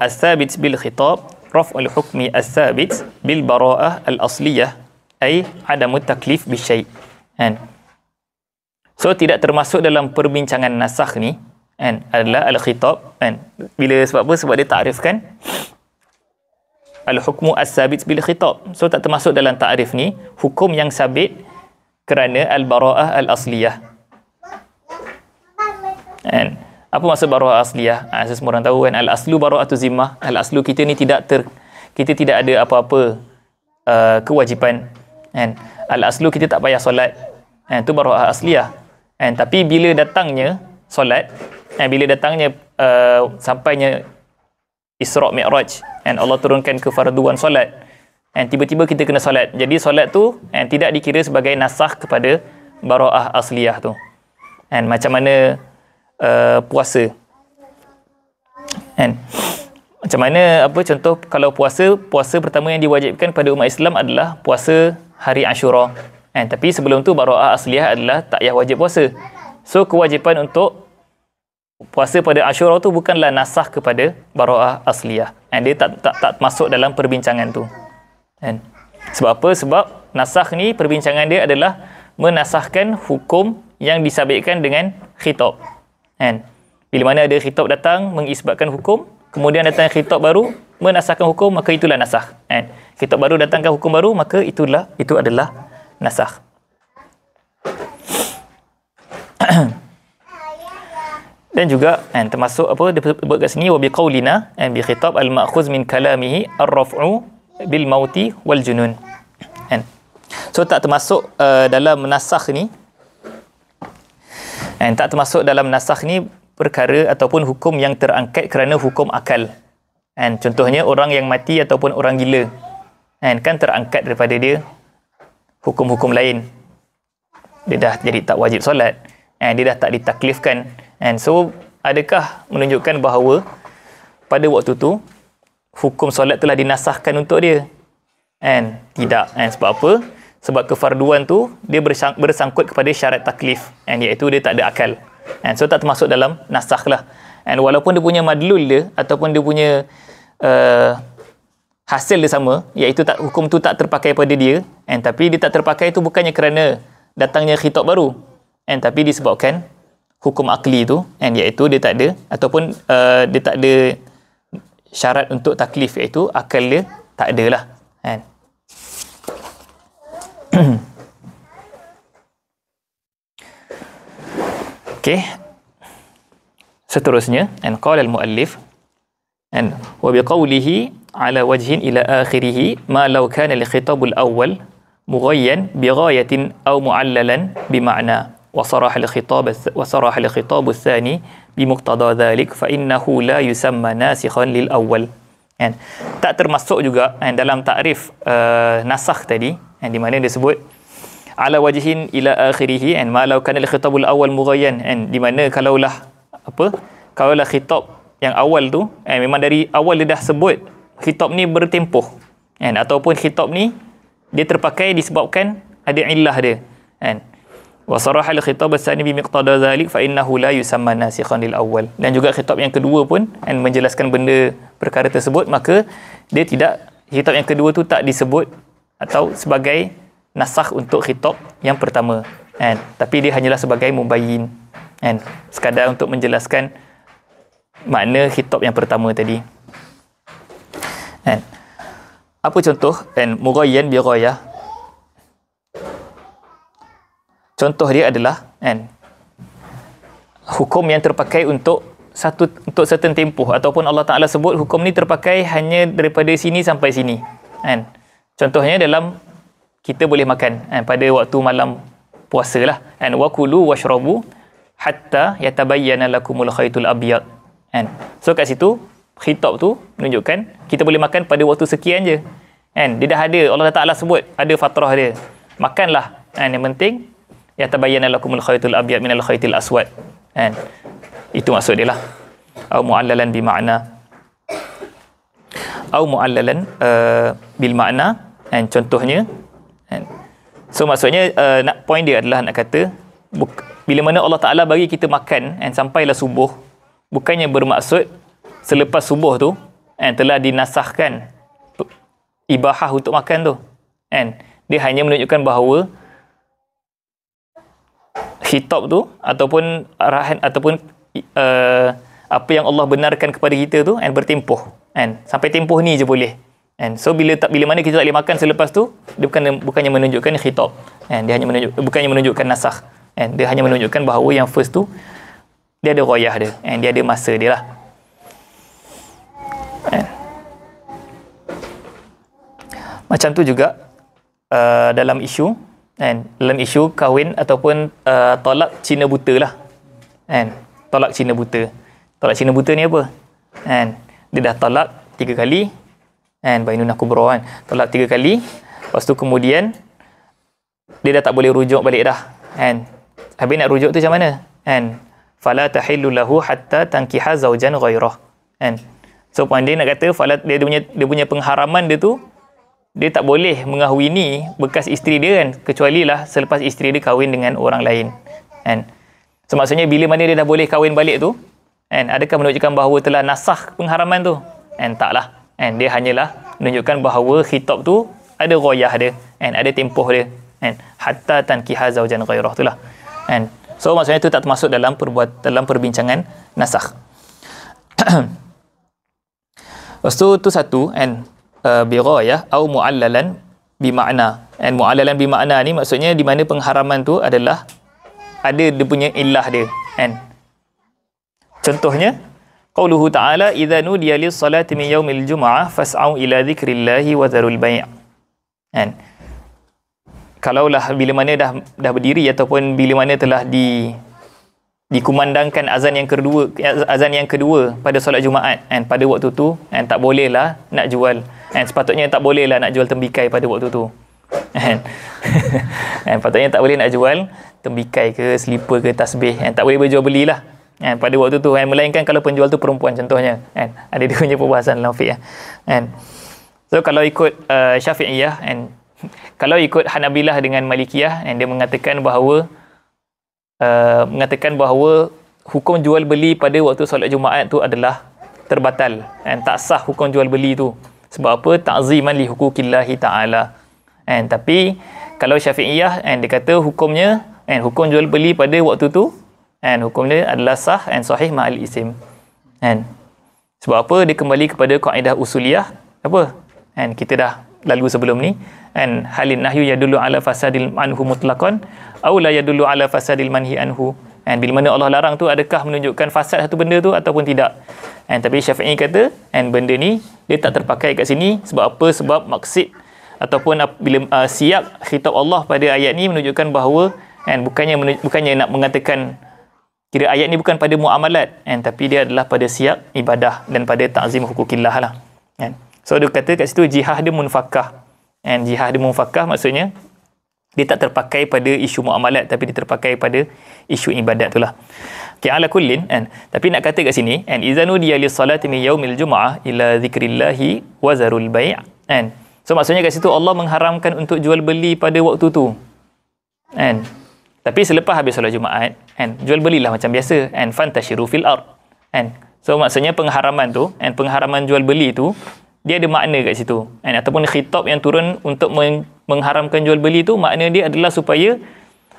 as-sabit bil khitab raf'ul hukmi as-sabit bil bara'ah al-asliyah ay adamu taklif bi syai'. So tidak termasuk dalam perbincangan nasakh ni adalah al-khitab, bila sebab apa? Sebab dia ta'rifkan al-hukmu as-sabit bil khitab. So tak termasuk dalam ta'rif ni hukum yang sabit kerana al-bara'ah al-asliyah. Apa maksud bara'ah asliyah? Semua orang tahu al-aslu bara'atu zimmah. Al-aslu kita ni kita tidak ada apa-apa kewajipan. Al-aslu kita tak payah solat. Itu bara'ah asliyah. Tapi bila datangnya solat, bila datangnya sampainya Isra' Mi'raj, Allah turunkan kefarduan solat, tiba-tiba kita kena solat. Jadi solat tu tidak dikira sebagai nasakh kepada bara'ah asliyah tu. Macam mana puasa. Macam mana contoh kalau puasa pertama yang diwajibkan pada umat Islam adalah puasa hari Ashura. Tapi sebelum tu bara'ah asliyah adalah tak payah wajib puasa. So kewajipan untuk puasa pada Ashura tu bukanlah nasakh kepada bara'ah asliyah. Dia tak masuk dalam perbincangan tu. Sebab apa? Sebab nasakh ni perbincangan dia adalah menasahkan hukum yang disabitkan dengan khitab. Bila mana ada khitab datang mengisbatkan hukum, kemudian datang khitab baru menasahkan hukum, maka itulah nasakh. Khitab baru datangkan hukum baru, maka itu adalah nasakh. Dan juga termasuk apa dia sebut kat sini, wa biqaulina bi khitab al ma'khuz min kalamihi ar-raf'u bil mauti wal junun. So tak termasuk dalam nasakh ni, tak termasuk dalam nasakh ni perkara ataupun hukum yang terangkat kerana hukum akal. Contohnya orang yang mati ataupun orang gila, kan terangkat daripada dia hukum-hukum lain. Dia dah jadi tak wajib solat, dia dah tak ditaklifkan. So adakah menunjukkan bahawa pada waktu tu hukum solat telah dinasahkan untuk dia? Tidak. Sebab apa? Sebab kefarduan tu dia bersangkut kepada syarat taklif, iaitu dia tak ada akal. So tak termasuk dalam nasakh lah. Walaupun dia punya madlul dia ataupun dia punya hasil dia sama, iaitu hukum tu tak terpakai pada dia, tapi dia tak terpakai tu bukannya kerana datangnya khitab baru, tapi disebabkan hukum akli tu, iaitu dia tak ada ataupun dia tak ada syarat untuk taklif, iaitu akal dia tak ada lah. Okey. Seterusnya, qala al-muallif wa biqawlihi ala wajhin ila akhirih ma law kana al-khitab al-awwal mughayyan bi ghayatin aw mu'allalan bi ma'na wa saraha al-khitab ath-thani bi muqtada dhalik fa innahu la yusamma nasikhan lil awwal. Tak termasuk juga dalam takrif nasakh tadi, di mana dia sebut ala wajhin ila akhirih, ma law kana al-khitab al-awwal mughayyan, di mana kalaulah khitab yang awal tu memang dari awal dia dah sebut khitab ni bertempoh, ataupun khitab ni dia terpakai disebabkan ada illah dia, wa saraha al-khitab ats-tsani bi miqtada dhalik fa innahu la yusamma nasikhan lil awwal. Dan juga khitab yang kedua pun menjelaskan benda perkara tersebut, maka dia tidak, khitab yang kedua tu tak disebut atau sebagai nasakh untuk khitab yang pertama, tapi dia hanyalah sebagai mubayyin, sekadar untuk menjelaskan makna khitab yang pertama tadi. Apa contoh mughayyan bi ghayah? Contoh dia adalah hukum yang terpakai untuk certain tempoh, ataupun Allah Ta'ala sebut hukum ni terpakai hanya daripada sini sampai sini. Contohnya dalam kita boleh makan pada waktu malam puasa lah, wa kulu washrabu hatta yatabayyana lakumul khaytul abyad. So kat situ khitab tu menunjukkan kita boleh makan pada waktu sekian je. Dia dah ada, Allah Ta'ala sebut ada fatrah dia, makanlah. Yang penting yatabayyana lakumul khaytul abyad minal khaytil aswad. Itu maksud dia lah. Au mu'allalan bi ma'na, au mu'allalan bil ma'na. Contohnya, so maksudnya point dia adalah nak kata bila mana Allah Ta'ala bagi kita makan sampailah subuh, bukannya bermaksud selepas subuh tu telah dinasahkan ibahah untuk makan tu. Dia hanya menunjukkan bahawa khitab tu ataupun arahan ataupun apa yang Allah benarkan kepada kita tu bertempoh, sampai tempoh ni je boleh. So bila mana kita tak boleh makan selepas tu, dia bukannya menunjukkan khitab, dia hanya bukannya menunjukkan nasakh, dia hanya menunjukkan bahawa yang first tu dia ada ghayah dia, dia ada masa dia lah. Macam tu juga dalam isu kahwin ataupun tolak Cina buta lah. Tolak Cina buta. Tolak Cina buta ni apa? Dia dah talak 3 kali, bainunah kubra, tolak 3 kali. Lepas tu kemudian dia dah tak boleh rujuk balik dah. Habis nak rujuk tu macam mana? Fala tahillu lahu hatta tankiha zawjan ghairah. So point dia nak kata dia punya pengharaman dia tu, dia tak boleh mengahwini bekas isteri dia kecuali lah selepas isteri dia kahwin dengan orang lain. So maksudnya bila mana dia dah boleh kahwin balik tu, adakah menunjukkan bahawa telah nasakh pengharaman tu? Taklah. Dia hanyalah menunjukkan bahawa khitab tu ada ghayah dia, ada tempoh dia, hatta tankiha zawjan ghairah tu lah. So maksudnya itu tak termasuk dalam perbincangan nasakh. Lepas tu satu bi ghayah au mu'allalan bi ma'na. Mu'allalan bi ma'na ni maksudnya di mana pengharaman tu adalah ada dia punya illah dia. Contohnya qauluhu ta'ala idza nudiya lis-salati min yaumil jumu'ah fas'au ila dzikrillahi wa dzarul bai'. Kan? Kalaulah bila mana dah berdiri ataupun bila mana telah dikumandangkan azan yang kedua pada solat Jumaat, kan, pada waktu tu, kan, tak bolehlah nak jual, kan, sepatutnya tak bolehlah nak jual tembikai pada waktu tu, kan. Patutnya tak boleh nak jual tembikai ke slipper ke tasbih, kan, tak boleh berjual belilah, kan, pada waktu tu, kan, melainkan kalau penjual tu perempuan contohnya, kan, ada dia punya perbahasan dalam fiqh, kan. So kalau ikut Syafi'iyah, kan, kalau ikut Hanabilah dengan Malikiyah, dia mengatakan bahawa hukum jual beli pada waktu solat Jumaat tu adalah terbatal, kan, tak sah hukum jual beli tu. Sebab apa? Ta'ziman li huquqillahi ta'ala. Kan, tapi kalau Syafi'iyah, kan, dia kata hukumnya, kan, hukum jual beli pada waktu tu, kan, hukumnya adalah sah dan sahih ma'al isim. Kan. Sebab apa? Dia kembali kepada kaedah usuliyah apa? Kan, kita dah lalu sebelum ni, kan, halin nahyu yadullu ala fasadil anhu mutlaqan aw la yadullu ala fasadil manhi anhu. Kan, bila mana Allah larang tu adakah menunjukkan fasad satu benda tu ataupun tidak. Kan, tapi Syafi'i kata, kan, benda ni dia tak terpakai kat sini. Sebab apa? Sebab maksud ataupun bila siap khitab Allah pada ayat ni menunjukkan bahawa, kan, bukannya nak mengatakan kira ayat ni bukan pada muamalat, kan, tapi dia adalah pada siap ibadah dan pada ta'zim hukukillah lah, kan. So dia kata kat situ jihad dia munfakah. And jihad dia munfakah maksudnya dia tak terpakai pada isu muamalat tapi dia terpakai pada isu ibadat itulah. Okay, ala kullin, kan. Tapi nak kata kat sini, and izanu diya lis-salati min yaumil jumu'ah ila dzikrillahi wa zarul bai'. Kan. So maksudnya kat situ Allah mengharamkan untuk jual beli pada waktu tu. Kan. Tapi selepas habis solat Jumaat, kan, jual belilah macam biasa, and fantashiru fil ard. Kan. So maksudnya pengharaman tu, and pengharaman jual beli tu dia ada makna kat situ, kan? Ataupun khitab yang turun untuk mengharamkan jual beli tu makna dia adalah supaya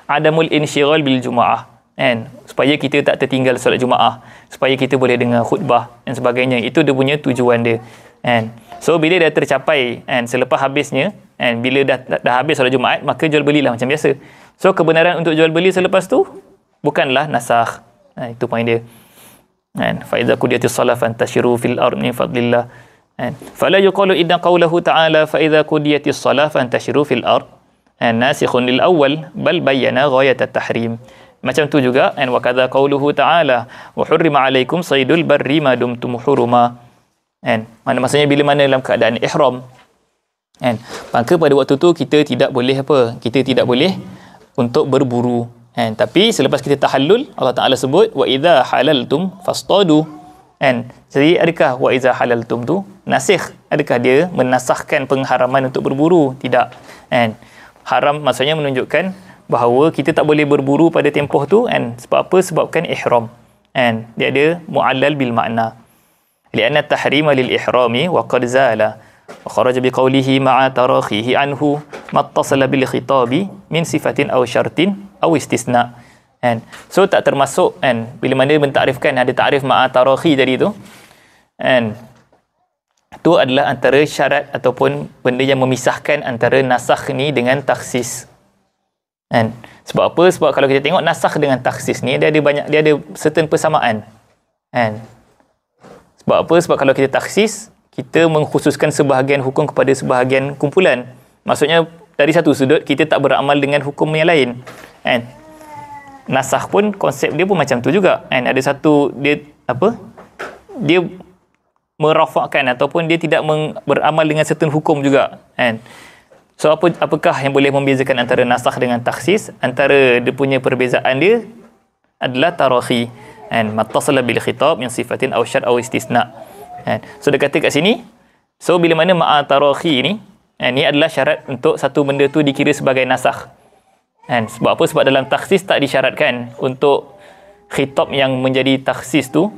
adamul insyighal bil jumaah, kan, supaya kita tak tertinggal solat Jumaat, supaya kita boleh dengar khutbah dan sebagainya. Itu dia punya tujuan dia, kan. So bila dah tercapai, kan, selepas habisnya, kan, bila dah habis solat Jumaat, maka jual belilah macam biasa. So kebenaran untuk jual beli selepas tu bukanlah nasakh. Itu poin dia, kan. Fa idza qudiyatis shalah fantashiru fil ardi min fadlillah. Fala yuqalu idza qawluhu ta'ala fa idza qudiyatis shalah fantashiru fil ard nasikhun lil awwal bal bayyana ghayat at-tahrim. Macam tu juga, wa kadza qawluhu ta'ala wa hurrima 'alaikum saydul barri ma dumtum huruma. Maksudnya bila mana dalam keadaan ihram, maka pada waktu tu kita tidak boleh untuk berburu, tapi selepas kita tahallul Allah Taala sebut wa idza halaltum fastadu. Jadi adakah wa iza halaltum tu nasikh? Adakah dia menasahkan pengharaman untuk berburu? Tidak. Haram maksudnya menunjukkan bahawa kita tak boleh berburu pada tempoh tu, sebab apa? Sebabkan ihram. Dia ada mu'allal bil makna. Lianna tahrima lil ihrami wa qad zala wa kharaja bi qawlihi ma'a tarakhihi anhu mattasala bil khitabi min sifatin aw syartin aw istisna. So tak termasuk, bila mana mentakrifkan ada takrif ma'a tarakhi tadi tu, tu adalah antara syarat ataupun benda yang memisahkan antara nasakh ni dengan takhsis. Sebab apa? Sebab kalau kita tengok nasakh dengan takhsis ni dia ada certain persamaan. Sebab apa? Sebab kalau kita takhsis, kita mengkhususkan sebahagian hukum kepada sebahagian kumpulan. Maksudnya dari satu sudut kita tak beramal dengan hukum yang lain. Nasakh pun konsep dia pun macam tu juga, ada satu dia merafakkan ataupun dia tidak beramal dengan certain hukum juga, So apakah yang boleh membezakan antara nasakh dengan takhsis? Antara dia punya perbezaan dia adalah tarakhi, mattasala bil khitab min sifatin aw syar' aw istisna. So dia kata kat sini, so bila mana ma'a tarakhi ni, ni adalah syarat untuk satu benda tu dikira sebagai nasakh. Sebab apa? Sebab dalam takhsis tak disyaratkan untuk khitab yang menjadi takhsis tu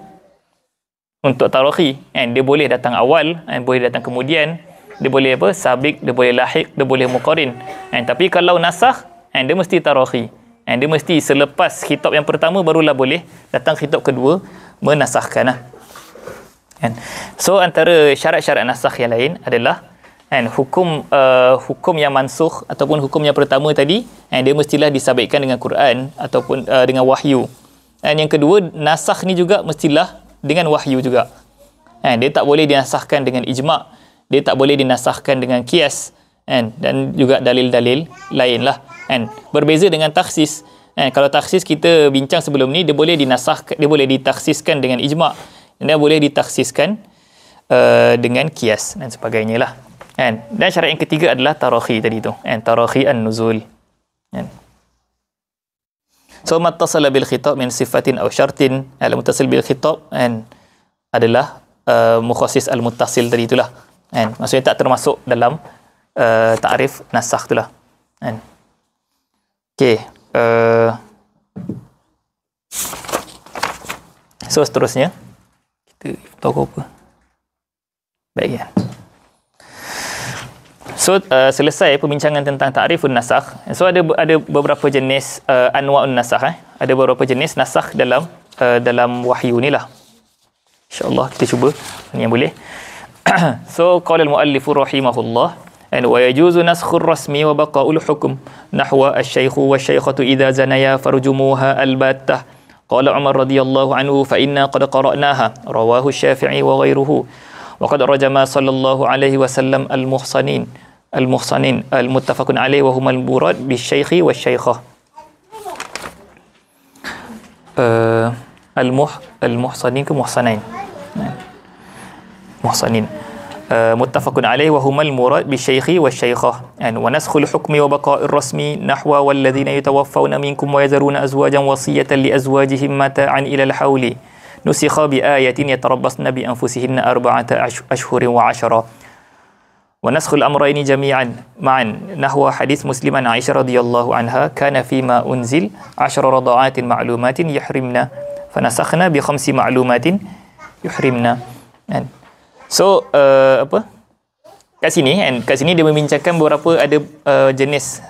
untuk tarakhi. Dia boleh datang awal, boleh datang kemudian, dia boleh sabiq, dia boleh lahiq, dia boleh muqarin. Tapi kalau nasakh, dia mesti tarakhi. Dia mesti selepas khitab yang pertama barulah boleh datang khitab kedua menasahkan. So antara syarat-syarat nasakh yang lain adalah hukum yang mansukh ataupun hukum yang pertama tadi, dia mestilah disabitkan dengan Quran ataupun dengan wahyu. Dan yang kedua, nasakh ni juga mestilah dengan wahyu juga. Dia tak boleh dinasahkan dengan ijma', dia tak boleh dinasahkan dengan qiyas, dan juga dalil-dalil lain lah. Berbeza dengan takhsis. Kalau takhsis kita bincang sebelum ni, dia boleh dinasahkan, dia boleh ditakhsiskan dengan ijma', dia boleh ditakhsiskan dengan qiyas dan sebagainya lah. Dan syarat yang ketiga adalah tarakhi tadi tu, tarakhi an-nuzul. So mattasala bil khitab min sifatin aw syartin, al-muttasil bil khitab adalah mukhassis al-muttasil tadi itulah. Maksudnya tak termasuk dalam ta'rif nasakh itulah. Okey, so seterusnya kita tahu apa? Baik ya. So selesai perbincangan tentang ta'rifun nasakh. So ada beberapa jenis anwa'un nasakh. Ada beberapa jenis nasakh dalam wahyu ni lah. InsyaAllah kita cuba ni yang boleh. So qala al-muallif rahimahullah, wa yajuzu naskhur rasmi wa baqa'ul hukm nahwa asy-syaikhu wasy-syaikhatu idza zanaya farjumuha al-battah. Qala Umar radhiyallahu anhu fa inna qad qara'naha, rawahu Syafi'i wa ghairuhu. Wa qad rajama sallallahu alaihi wasallam al-muhsanin al-muttafaqun alaihi wa huma al-murad bisy-syaikhi wasy-syaikhah. Al-muhsanin ke muhsanain? Muhsanin. Muttafaqun alaihi wa huma al-murad bisy-syaikhi wasy-syaikhah. Wa naskhul hukmi wa baqa'ir rasmi nahwa walladzina yatawaffawna minkum wa yazaruna azwajan wasiyatan li azwajihim mata'an ila al-hawli nusikha bi ayatin yatarabbasna bi anfusihinna arba'ata ashhurin wa 'ashara. Wa naskhul amrayni jami'an ma'an nahwa hadits Muslim an Aisyah radhiyallahu anha kana fima unzil 10 rada'atin ma'lumatin yuhrimna fanasakhna bi 5 ma'lumatin yuhrimna. So kat sini dia membincangkan beberapa ada jenis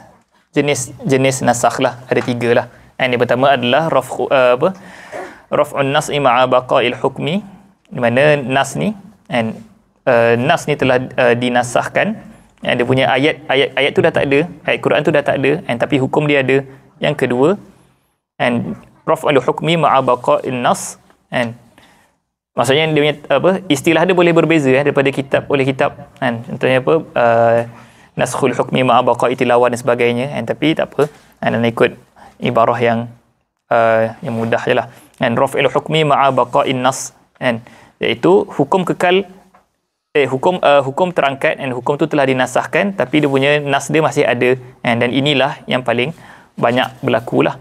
nasakh lah, ada 3 lah. Yang pertama adalah raf'un nas'i ma'a baqa'il hukmi, di mana nas ni telah dinasahkan, dia punya ayat tu dah tak ada, ayat Quran tu dah tak ada, tapi hukum dia ada. Yang kedua, raf'ul hukmi ma'a baqa'il nas, maksudnya dia punya istilah dia boleh berbeza daripada kitab oleh kitab. Contohnya naskhul hukmi ma'a baqa'i tilawah dan sebagainya, tapi tak apa, nak ikut ibarah yang mudah je lah. Raf'ul hukmi ma'a baqa'in nas, iaitu hukum kekal, hukum terangkat, hukum tu telah dinasahkan tapi dia punya nas dia masih ada, dan inilah yang paling banyak berlaku lah.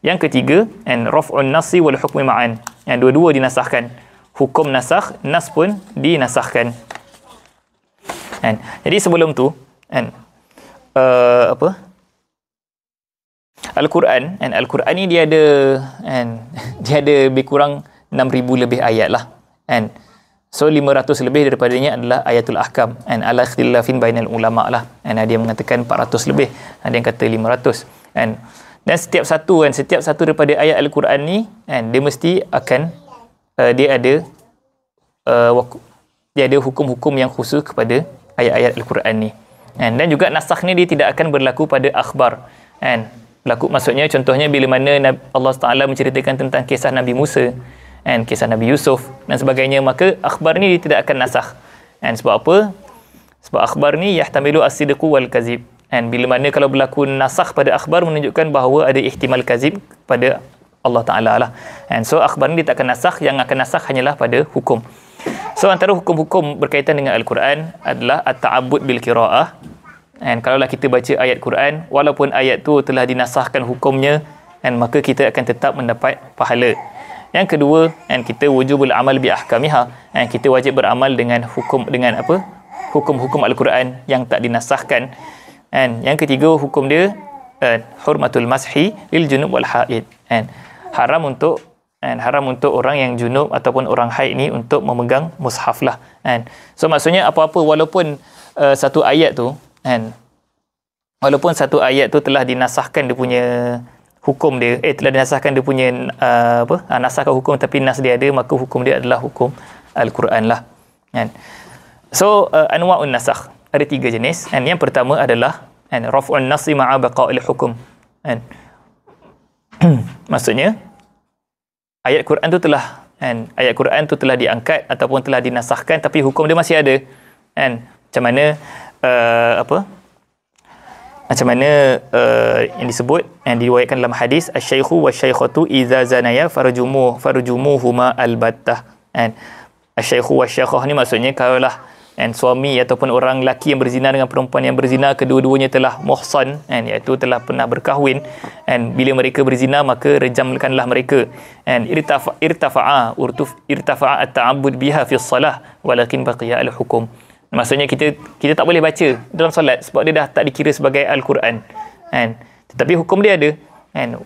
Yang ketiga, raf'un nasi wal hukmi ma'an, dua-dua dinasahkan, hukum nasakh, nas pun dinasahkan. Jadi sebelum tu Al-Quran, Al-Quran ni dia ada lebih kurang 6,000 lebih ayat lah. So 500 lebih daripadanya adalah ayatul ahkam, ala ikhtilafin bainal ulama lah. Ada yang mengatakan 400 lebih, ada yang kata 500. Dan setiap satu daripada ayat Al-Quran ni, dia mesti akan dia ada hukum-hukum yang khusus kepada ayat-ayat Al-Quran ni. Dan juga nasakh ni dia tidak akan berlaku pada akhbar. Berlaku maksudnya, contohnya bila mana Allah Taala menceritakan tentang kisah Nabi Musa, kisah Nabi Yusuf dan sebagainya, maka akhbar ni dia tidak akan nasakh. Sebab apa? Sebab akhbar ni yahtamilu as-sidqu wal kazib. Bila mana kalau berlaku nasakh pada akhbar, menunjukkan bahawa ada ihtimal kazib pada Allah Ta'ala lah. So akhbar ni dia tak akan nasakh, yang akan nasakh hanyalah pada hukum. So antara hukum-hukum berkaitan dengan Al-Quran adalah at-ta'abbud bil qira'ah. Kalaulah kita baca ayat Quran, walaupun ayat tu telah dinasahkan hukumnya, maka kita akan tetap mendapat pahala. Yang kedua, kita wujubul amal bi ahkamiha, kita wajib beramal dengan hukum-hukum Al-Quran yang tak dinasahkan. Yang ketiga, hukum dia hurmatul mashi lil junub wal haid. Haram untuk orang yang junub ataupun orang haid ni untuk memegang mushaf lah. So maksudnya apa-apa, walaupun satu ayat tu telah dinasahkan dia punya hukum dia, telah dinasahkan dia punya nasahkan hukum, tapi nas dia ada, maka hukum dia adalah hukum Al-Quran lah. So anwa'un nasakh ada 3 jenis. Yang pertama adalah raf'un nasi ma'a baqa'il hukum. Maksudnya ayat Quran tu telah kan, ayat Quran tu telah diangkat ataupun telah dinasahkan tapi hukum dia masih ada kan. Macam mana macam mana yang disebut, yang diriwayatkan dalam hadis, asy-syaikhu wasy-syaikhatu idza zanaya farjumuhuma albattah kan. Asy-syaikhu wasy-syaikhah ni maksudnya kalaulah suami ataupun orang lelaki yang berzina dengan perempuan yang berzina, kedua-duanya telah muhsan iaitu telah pernah berkahwin, bila mereka berzina maka rejamkanlah mereka. Irtafa'a at-ta'abbud biha fi shalah walakin baqiya al-hukum. Maksudnya kita tak boleh baca dalam solat sebab dia dah tak dikira sebagai al-Quran tetapi hukum dia ada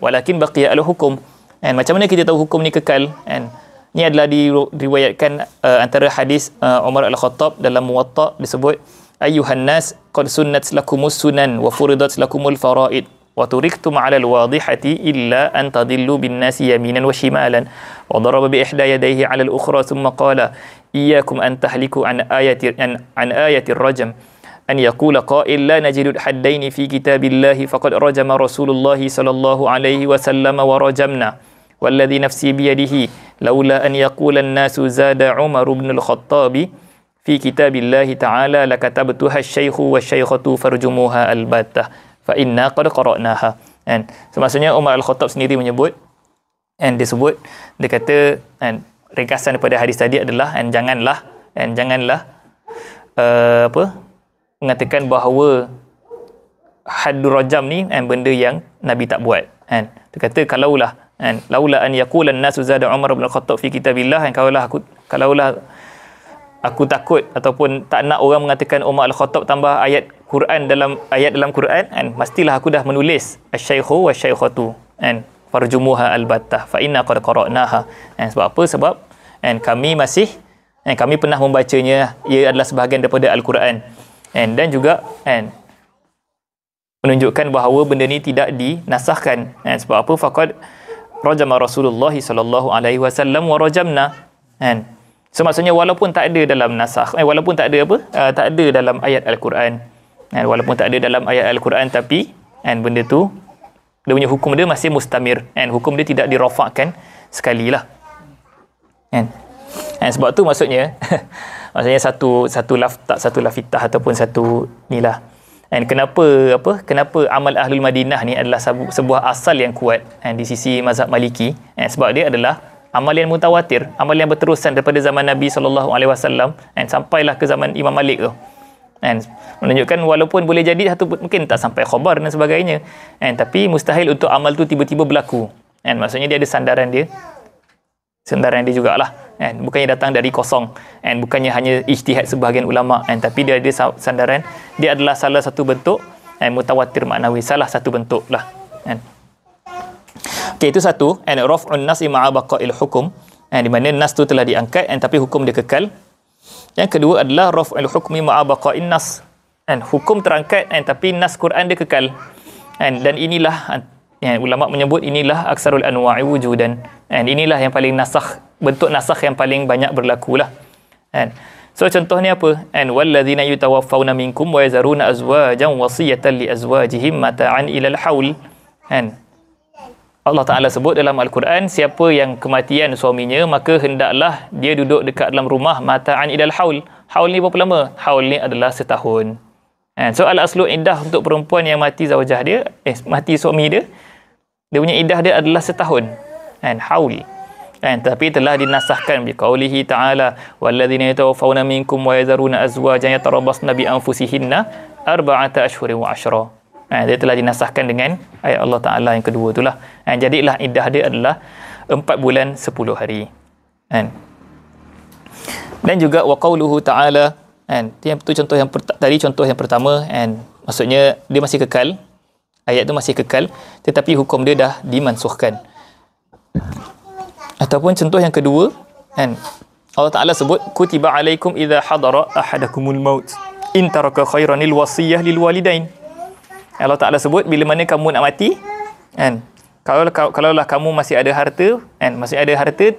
walakin baqiya al-hukum. Macam mana kita tahu hukum ni kekal? Ini adalah diriwayatkan antara hadis Umar Al-Khattab dalam Muwatta, disebut ayyuhan nas qad sunnat lakumus sunan wa furidat lakumul faraid wa turiktum 'ala al-wadihati illa an tadillu bin nasi yaminan wa shimalan wa daraba bi ihda yadayhi 'ala al-ukhra thumma qala iyyakum an tahliku an ayati ar-rajm an yaqula qa'il la najidu haddaini fi kitabillahi faqad rajama Rasulullah sallallahu alaihi wasallam wa rajamna والذي نفسي بيده لولا أن يقول الناس زاد عمر بن الخطاب في كتاب الله تعالى لكتبتها الشيخ والشيخة فرجموها البتة فإنا قد قرأناها. Maksudnya Umar Al-Khattab sendiri menyebut dia kata ringkasan daripada hadis tadi adalah janganlah mengatakan bahawa haddur rajam ni benda yang Nabi tak buat. Dia kata kalaulah laula an yaqula an-nasu zada Umar bin Al-Khattab fi kitabillah, kalaulah aku takut ataupun tak nak orang mengatakan Umar Al-Khattab tambah ayat Quran dalam Quran, pastilah aku dah menulis asy-syaikhu wasy-syaikhatu farjumuha albattah fa inna qad qara'naha. Sebab apa? Sebab kami pernah membacanya, ia adalah sebahagian daripada Al-Quran dan juga menunjukkan bahawa benda ni tidak dinasahkan. Sebab apa? Faqad rajama Rasulullah sallallahu alaihi wasallam wa rajamna. So maksudnya walaupun tak ada dalam nasakh, walaupun tak ada tak ada dalam ayat Al-Quran, walaupun tak ada dalam ayat Al-Quran, tapi benda tu dia punya hukum dia masih mustamir, hukum dia tidak dirafakkan sekali lah. Sebab tu maksudnya maksudnya satu lafitah ataupun satu nilah. Kenapa amal Ahlul Madinah ni adalah sebuah asal yang kuat di sisi mazhab Maliki? Sebab dia adalah amal yang mutawatir, amal yang berterusan daripada zaman Nabi SAW sampailah ke zaman Imam Malik tu. Menunjukkan walaupun boleh jadi satu mungkin tak sampai khabar dan sebagainya, tapi mustahil untuk amal tu tiba-tiba berlaku. Maksudnya dia ada sandaran dia jugalah. Bukannya datang dari kosong, bukannya hanya ijtihad sebahagian ulama, tapi dia ada sandaran. Dia adalah salah satu bentuk mutawatir maknawi, salah satu bentuk lah. Okey, itu satu, raf'un nas ma'a baqa'il hukum, di mana nas tu telah diangkat tapi hukum dia kekal. Yang kedua adalah raf'ul hukmi ma'a baqa'in nas, hukum terangkat tapi nas Quran dia kekal. Dan inilah ulama menyebut inilah aksarul anwa'i wujudan. Inilah yang paling nasakh, bentuk nasakh yang paling banyak berlaku lah. So contohnya apa? Walladzina yutawaffawna minkum wa yazaruna azwajan wasiyatan li azwajihim mata'an ilal haul. Allah Ta'ala sebut dalam Al-Quran, siapa yang kematian suaminya maka hendaklah dia duduk dekat dalam rumah mata'an ilal haul. Haul ni berapa lama? Haul ni adalah setahun. So al-aslu iddah untuk perempuan yang mati zawjah dia, mati suami dia punya iddah dia adalah setahun. Haul. Tapi telah dinasahkan biqaulihi ta'ala walladzina yatawaffawna minkum wa yazaruna azwajan yatarabbasna bi anfusihinna arba'ata ashhurin wa ashra. Dia telah dinasahkan dengan ayat Allah Ta'ala yang kedua itulah. Jadilah iddah dia adalah 4 bulan 10 hari. Dan juga wa qauluhu ta'ala, itu contoh yang tadi, contoh yang pertama, maksudnya dia masih kekal, ayat tu masih kekal, tetapi hukum dia dah dimansuhkan. Ataupun contoh yang kedua, Allah Ta'ala sebut kutiba alaikum idza hadara ahadakumul maut in taraka khairanil wasiyah lil walidain. Allah Ta'ala sebut bila mana kamu nak mati, kalaulah kamu masih ada harta,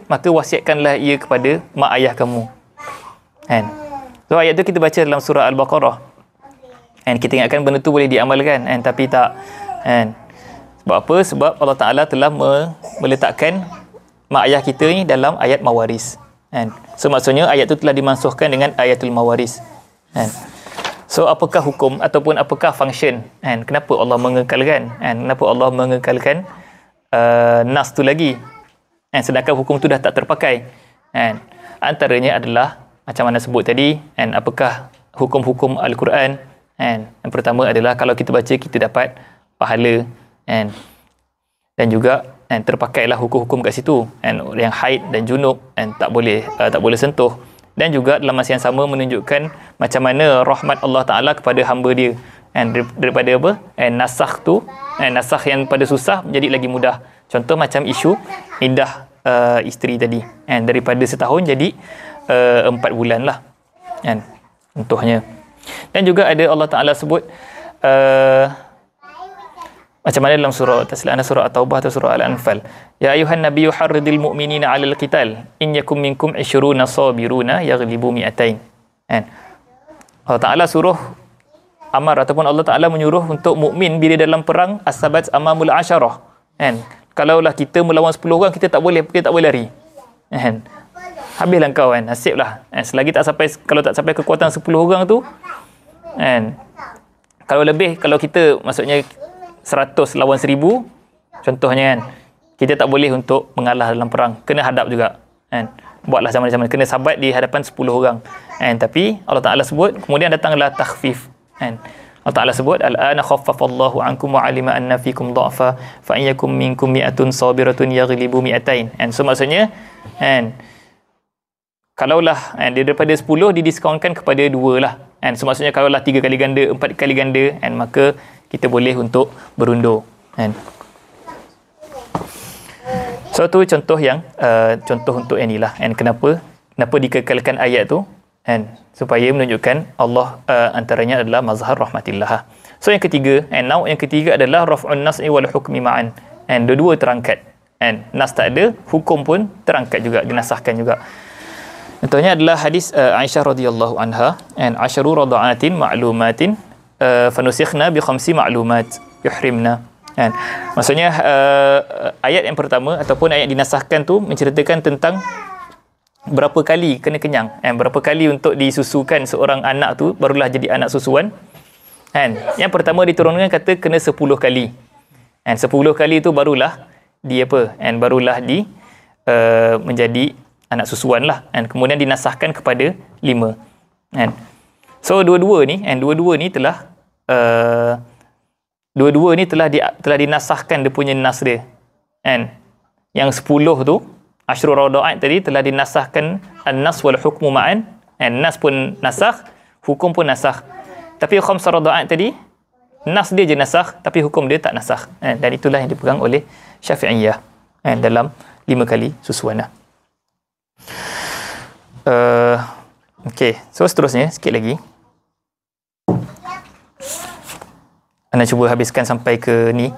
maka wasiatkanlah ia kepada mak ayah kamu. So ayat tu kita baca dalam surah Al-Baqarah. Kita ingatkan benda tu boleh diamalkan, tapi tak. Sebab apa? Sebab Allah Ta'ala telah meletakkan mak ayah kita ni dalam ayat mawaris kan. So maksudnya ayat tu telah dimansuhkan dengan ayatul mawaris kan. So apakah hukum ataupun apakah function kan, kenapa Allah mengekalkan kan, kenapa Allah mengekalkan nas tu lagi kan, sedangkan hukum tu dah tak terpakai kan. Antaranya adalah macam mana sebut tadi kan, apakah hukum-hukum Al-Quran kan. Yang pertama adalah kalau kita baca kita dapat pahala kan, dan juga terpakailah hukum-hukum kat situ kan, yang haid dan junub kan, tak boleh sentuh. Dan juga dalam masa yang sama menunjukkan macam mana rahmat Allah Ta'ala kepada hamba dia kan, daripada apa nasakh tu nasakh yang pada susah menjadi lagi mudah. Contoh macam isu iddah isteri tadi kan, daripada setahun jadi 4 bulan lah kan, contohnya. Dan juga ada Allah Ta'ala sebut macam mana dalam surah Tasli'ana, surah At-Taubah atau surah Al-Anfal, ya ayuhan nabiyyu harridil mu'minina 'alal qital in yakum minkum 20 sabiruna yaghlibu mi'atain kan. Allah Ta'ala suruh amar ataupun Allah Ta'ala menyuruh untuk mukmin bila dalam perang as-sabat amamul asyarah kan. Kalaulah kita melawan 10 orang, kita tak boleh lari kan, habislah kau kan, nasiblah kan. Selagi kalau tak sampai kekuatan 10 orang tu kan, kalau lebih, kalau kita maksudnya 100 lawan 1000 contohnya kan, kita tak boleh untuk mengalah dalam perang, kena hadap juga kan, buatlah zaman-zaman kena sabat di hadapan 10 orang kan. Tapi Allah Ta'ala sebut, kemudian datanglah takhfif kan. Allah Ta'ala sebut al-ana khaffafallahu ankum wa alima anna fikum dha'fa fa in yakum minkum mi'atun sabiratun yaghlibu mi'atain kan. So maksudnya kan, kalaulah daripada 10 didiskonkan kepada 2 lah kan. So maksudnya kalaulah 3 kali ganda, 4 kali ganda kan, maka kita boleh untuk berundur kan. So tu contoh yang contoh untuk yang inilah kan, kenapa dikekalkan ayat tu kan, supaya menunjukkan Allah antaranya adalah mazhar rahmatillah. So yang ketiga yang ketiga adalah raf'un nas'i wal hukmi ma'an kan, dua-dua terangkat kan, nas tak ada, hukum pun terangkat juga, dinasahkan juga. Contohnya adalah hadis Aisyah radhiyallahu anha an asharu rada'atin ma'lumatin fanusikhna bi khamsi ma'lumat yuhrimna kan. Maksudnya ayat yang pertama ataupun ayat dinasahkan tu menceritakan tentang berapa kali kena kenyang berapa kali untuk disusukan seorang anak tu barulah jadi anak susuan kan. Yang pertama diturunkan kata kena 10 kali kan, 10 kali tu barulah barulah menjadi anak susuan lah kan. Kemudian dinasahkan kepada 5 kan. So dua-dua ni telah dinasahkan dia punya nas dia kan. Yang 10 tu Ashrul Rada'at tadi telah dinasahkan an-nas wal hukmu ma'an kan, nas pun nasakh, hukum pun nasakh. Tapi khamsah rada'at tadi nas dia je nasakh tapi hukum dia tak nasakh kan. Dan itulah yang dipegang oleh Syafi'iyah kan, dalam 5 kali susuan lah. Okey, so seterusnya sikit lagi anda cuba habiskan sampai ke ni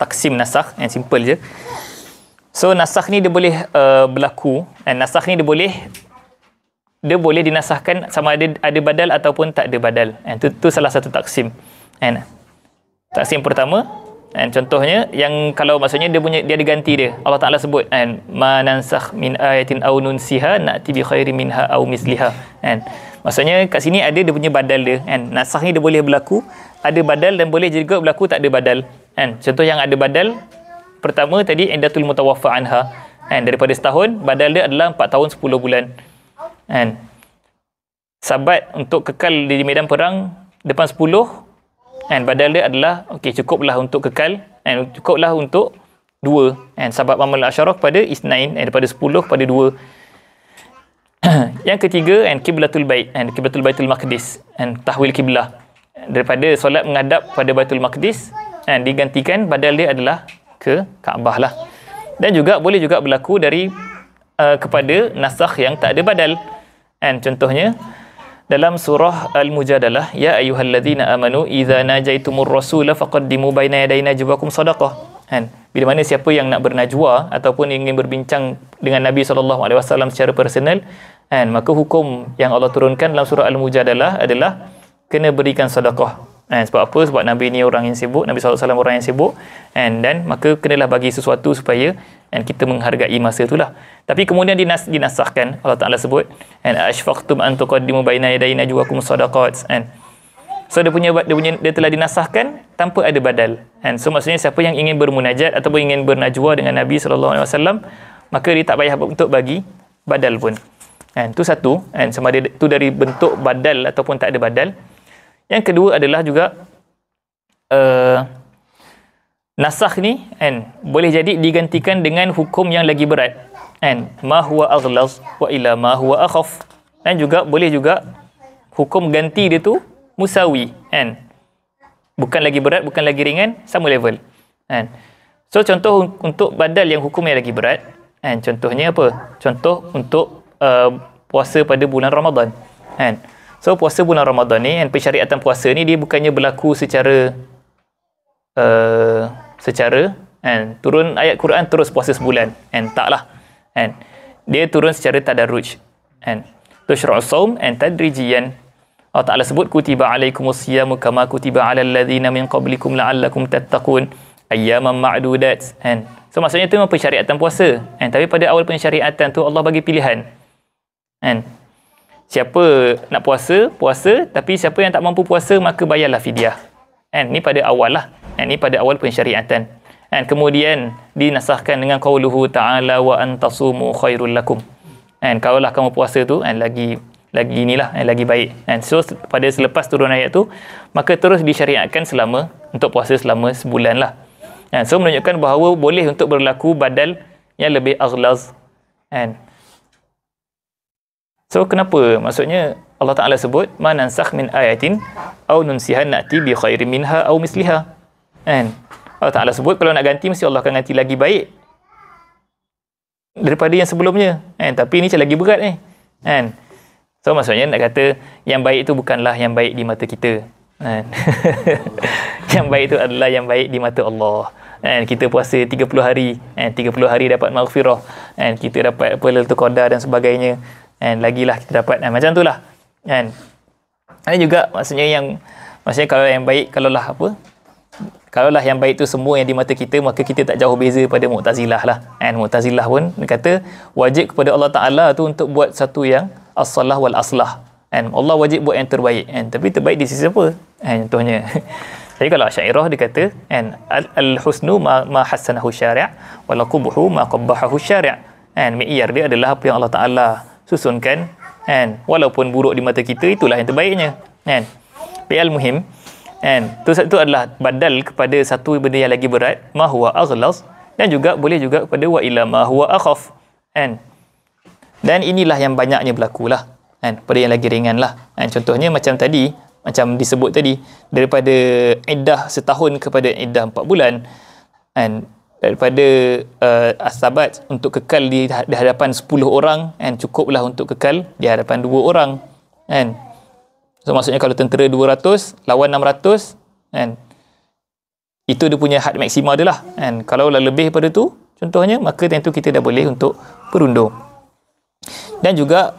taksim nasakh yang simple je. So nasakh ni dia boleh berlaku dan nasakh ni dia boleh dinasahkan sama ada badal ataupun tak ada badal. Itu salah satu taksim. Taksim pertama contohnya yang kalau maksudnya dia ada ganti dia. Allah Taala sebut ma nansakh min ayatin aw nunsiha na'ti bi khairin minha aw misliha. Maksudnya kat sini ada dia punya badal dia nasakh ni dia boleh berlaku ada badal dan boleh juga berlaku tak ada badal contoh yang ada badal pertama tadi iddatul mutawaffa anha daripada setahun, badal dia adalah 4 tahun 10 bulan sabat untuk kekal di medan perang depan 10 badal dia adalah cukuplah untuk kekal cukuplah untuk 2 sabat amal asyarah kepada isnain daripada 10 kepada 2. Yang ketiga kiblatul bait kiblatul baitul maqdis tahwil kiblah daripada solat menghadap pada Baitul Maqdis digantikan badal dia adalah ke Kaabah lah. Dan juga boleh juga berlaku dari kepada nasakh yang tak ada badal contohnya dalam surah Al-Mujadalah, ya ayyuhallazina amanu idza najaitumur rasula faqaddimu baina yaday najwakum sadaqah bila mana siapa yang nak bernajwa ataupun ingin berbincang dengan Nabi SAW secara personal maka hukum yang Allah turunkan dalam surah Al-Mujadalah adalah kena berikan sedekah Sebab apa? Sebab Nabi ni orang yang sibuk, Nabi SAW orang yang sibuk, dan maka kenalah bagi sesuatu supaya kita menghargai masa itulah. Tapi kemudian dinasahkan, Allah Ta'ala sebut, ashfaqtum an tuqaddimu baina yaday najwakum sadaqat. So dia telah dinasahkan tanpa ada badal. So maksudnya siapa yang ingin bermunajat ataupun ingin bernajwa dengan Nabi SAW, maka dia tak payah untuk bagi badal pun. Itu satu, sama ada itu dari bentuk badal ataupun tak ada badal. Yang kedua adalah juga nasakh ni boleh jadi digantikan dengan hukum yang lagi berat, ma huwa aghlaz wa ila ma huwa akhaf, dan juga boleh juga hukum ganti dia tu musawi, bukan lagi berat, bukan lagi ringan, sama level. So contoh untuk badal yang hukum yang lagi berat, contohnya apa? Contoh untuk puasa pada bulan Ramadan. So puasa bulan Ramadan ni, pensyariatan puasa ni dia bukannya berlaku secara turun ayat Quran terus puasa sebulan, taklah. Dia turun secara tadarruj. Tushra'u shaum tadrijiyan. Allah Ta'ala sebut kutiba alaikumus siyamu kama kutiba alal ladzina min qablikum la'allakum tattaqun ayyaman ma'dudat. So maksudnya tu memang pensyariatan puasa, tapi pada awal pensyariatan tu Allah bagi pilihan. Siapa nak puasa, tapi siapa yang tak mampu puasa maka bayarlah fidyah. Ni pada awal lah. Ni pada awal pensyariatan. Kemudian dinasahkan dengan qauluhu ta'ala wa antasumu khairul lakum. Kalaulah kamu puasa tu lagi inilah lagi baik. So pada selepas turun ayat tu, maka terus disyariatkan untuk puasa selama sebulan lah. So menunjukkan bahawa boleh untuk berlaku badal yang lebih aghlaz. So kenapa? Maksudnya Allah Ta'ala sebut ma nansakh min ayatin aw nunsiha na'ti bi khairin minha aw misliha. Allah Ta'ala sebut kalau nak ganti mesti Allah akan ganti lagi baik daripada yang sebelumnya. Tapi ni macam lagi berat ni. So maksudnya nak kata yang baik itu bukanlah yang baik di mata kita. Yang baik itu adalah yang baik di mata Allah. Kita puasa 30 hari, 30 hari dapat maghfirah, kita dapat Lailatul Qadar dan sebagainya. Lagilah kita dapat macam tu lah. Ada juga maksudnya kalau yang baik, kalaulah yang baik tu semua yang di mata kita, maka kita tak jauh beza pada Mu'tazilah lah. Mu'tazilah pun kata wajib kepada Allah Ta'ala tu untuk buat satu yang as-salah wal aslah. Allah wajib buat yang terbaik. Tapi terbaik di sisi apa? Contohnya jadi kalau Asy'ariyah dia kata al-husnu ma hassanahu syari' wal qubhu ma qabbahahu syari'. Mi'yar dia adalah apa yang Allah Ta'ala susunkan, walaupun buruk di mata kita, itulah yang terbaiknya. Al-muhim, itu adalah badal kepada satu benda yang lagi berat, ma huwa aghlaz, dan juga boleh juga kepada wa ila ma huwa akhaf. Dan inilah yang banyaknya berlaku lah, pada yang lagi ringan lah. Contohnya macam disebut tadi, daripada iddah setahun kepada iddah 4 bulan, daripada as-sabat untuk kekal di hadapan 10 orang, cukuplah untuk kekal di hadapan 2 orang. So maksudnya kalau tentera 200 lawan 600, itu dia punya had maksima dia lah. Kalau lebih daripada tu contohnya, maka tentu kita dah boleh untuk berundur. Dan juga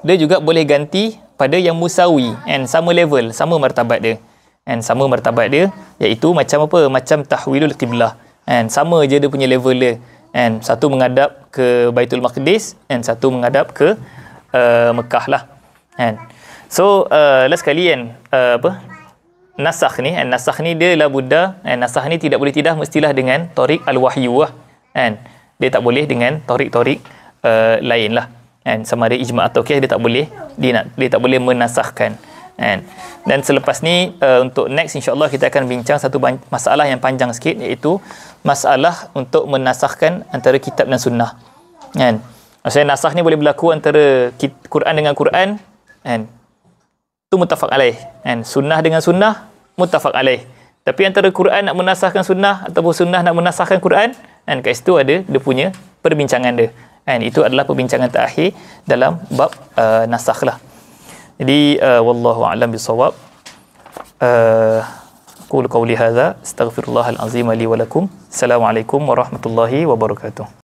dia juga boleh ganti pada yang musawi, sama level, sama martabat dia. Sama martabat dia, iaitu macam apa? Macam tahwilul qiblah. Sama je dia punya level dia. Satu menghadap ke Baitul Maqdis, satu menghadap ke Mekah lah. So last sekali nasakh ni dia la budda, nasakh ni tidak boleh tidak mestilah dengan tariq al-wahyu lah. Dia tak boleh dengan tariq-tariq lain lah. Sama ada ijma' atau qiyas, dia tak boleh menasahkan. Dan selepas ni untuk next insya-Allah kita akan bincang satu masalah yang panjang sikit, iaitu masalah untuk menasahkan antara kitab dan sunnah. Maksudnya nasakh ni boleh berlaku antara Quran dengan Quran, itu muttafaq alaih. Sunnah dengan sunnah muttafaq alaih. Tapi antara Quran nak menasahkan sunnah ataupun sunnah nak menasahkan Quran, kat situ ada dia punya perbincangan dia. Itu adalah perbincangan terakhir dalam bab nasakh lah. Jadi wallahu a'lam bissawab. Qul qawli hadza astaghfirullahal azim li wa lakum. Assalamualaikum warahmatullahi wabarakatuh.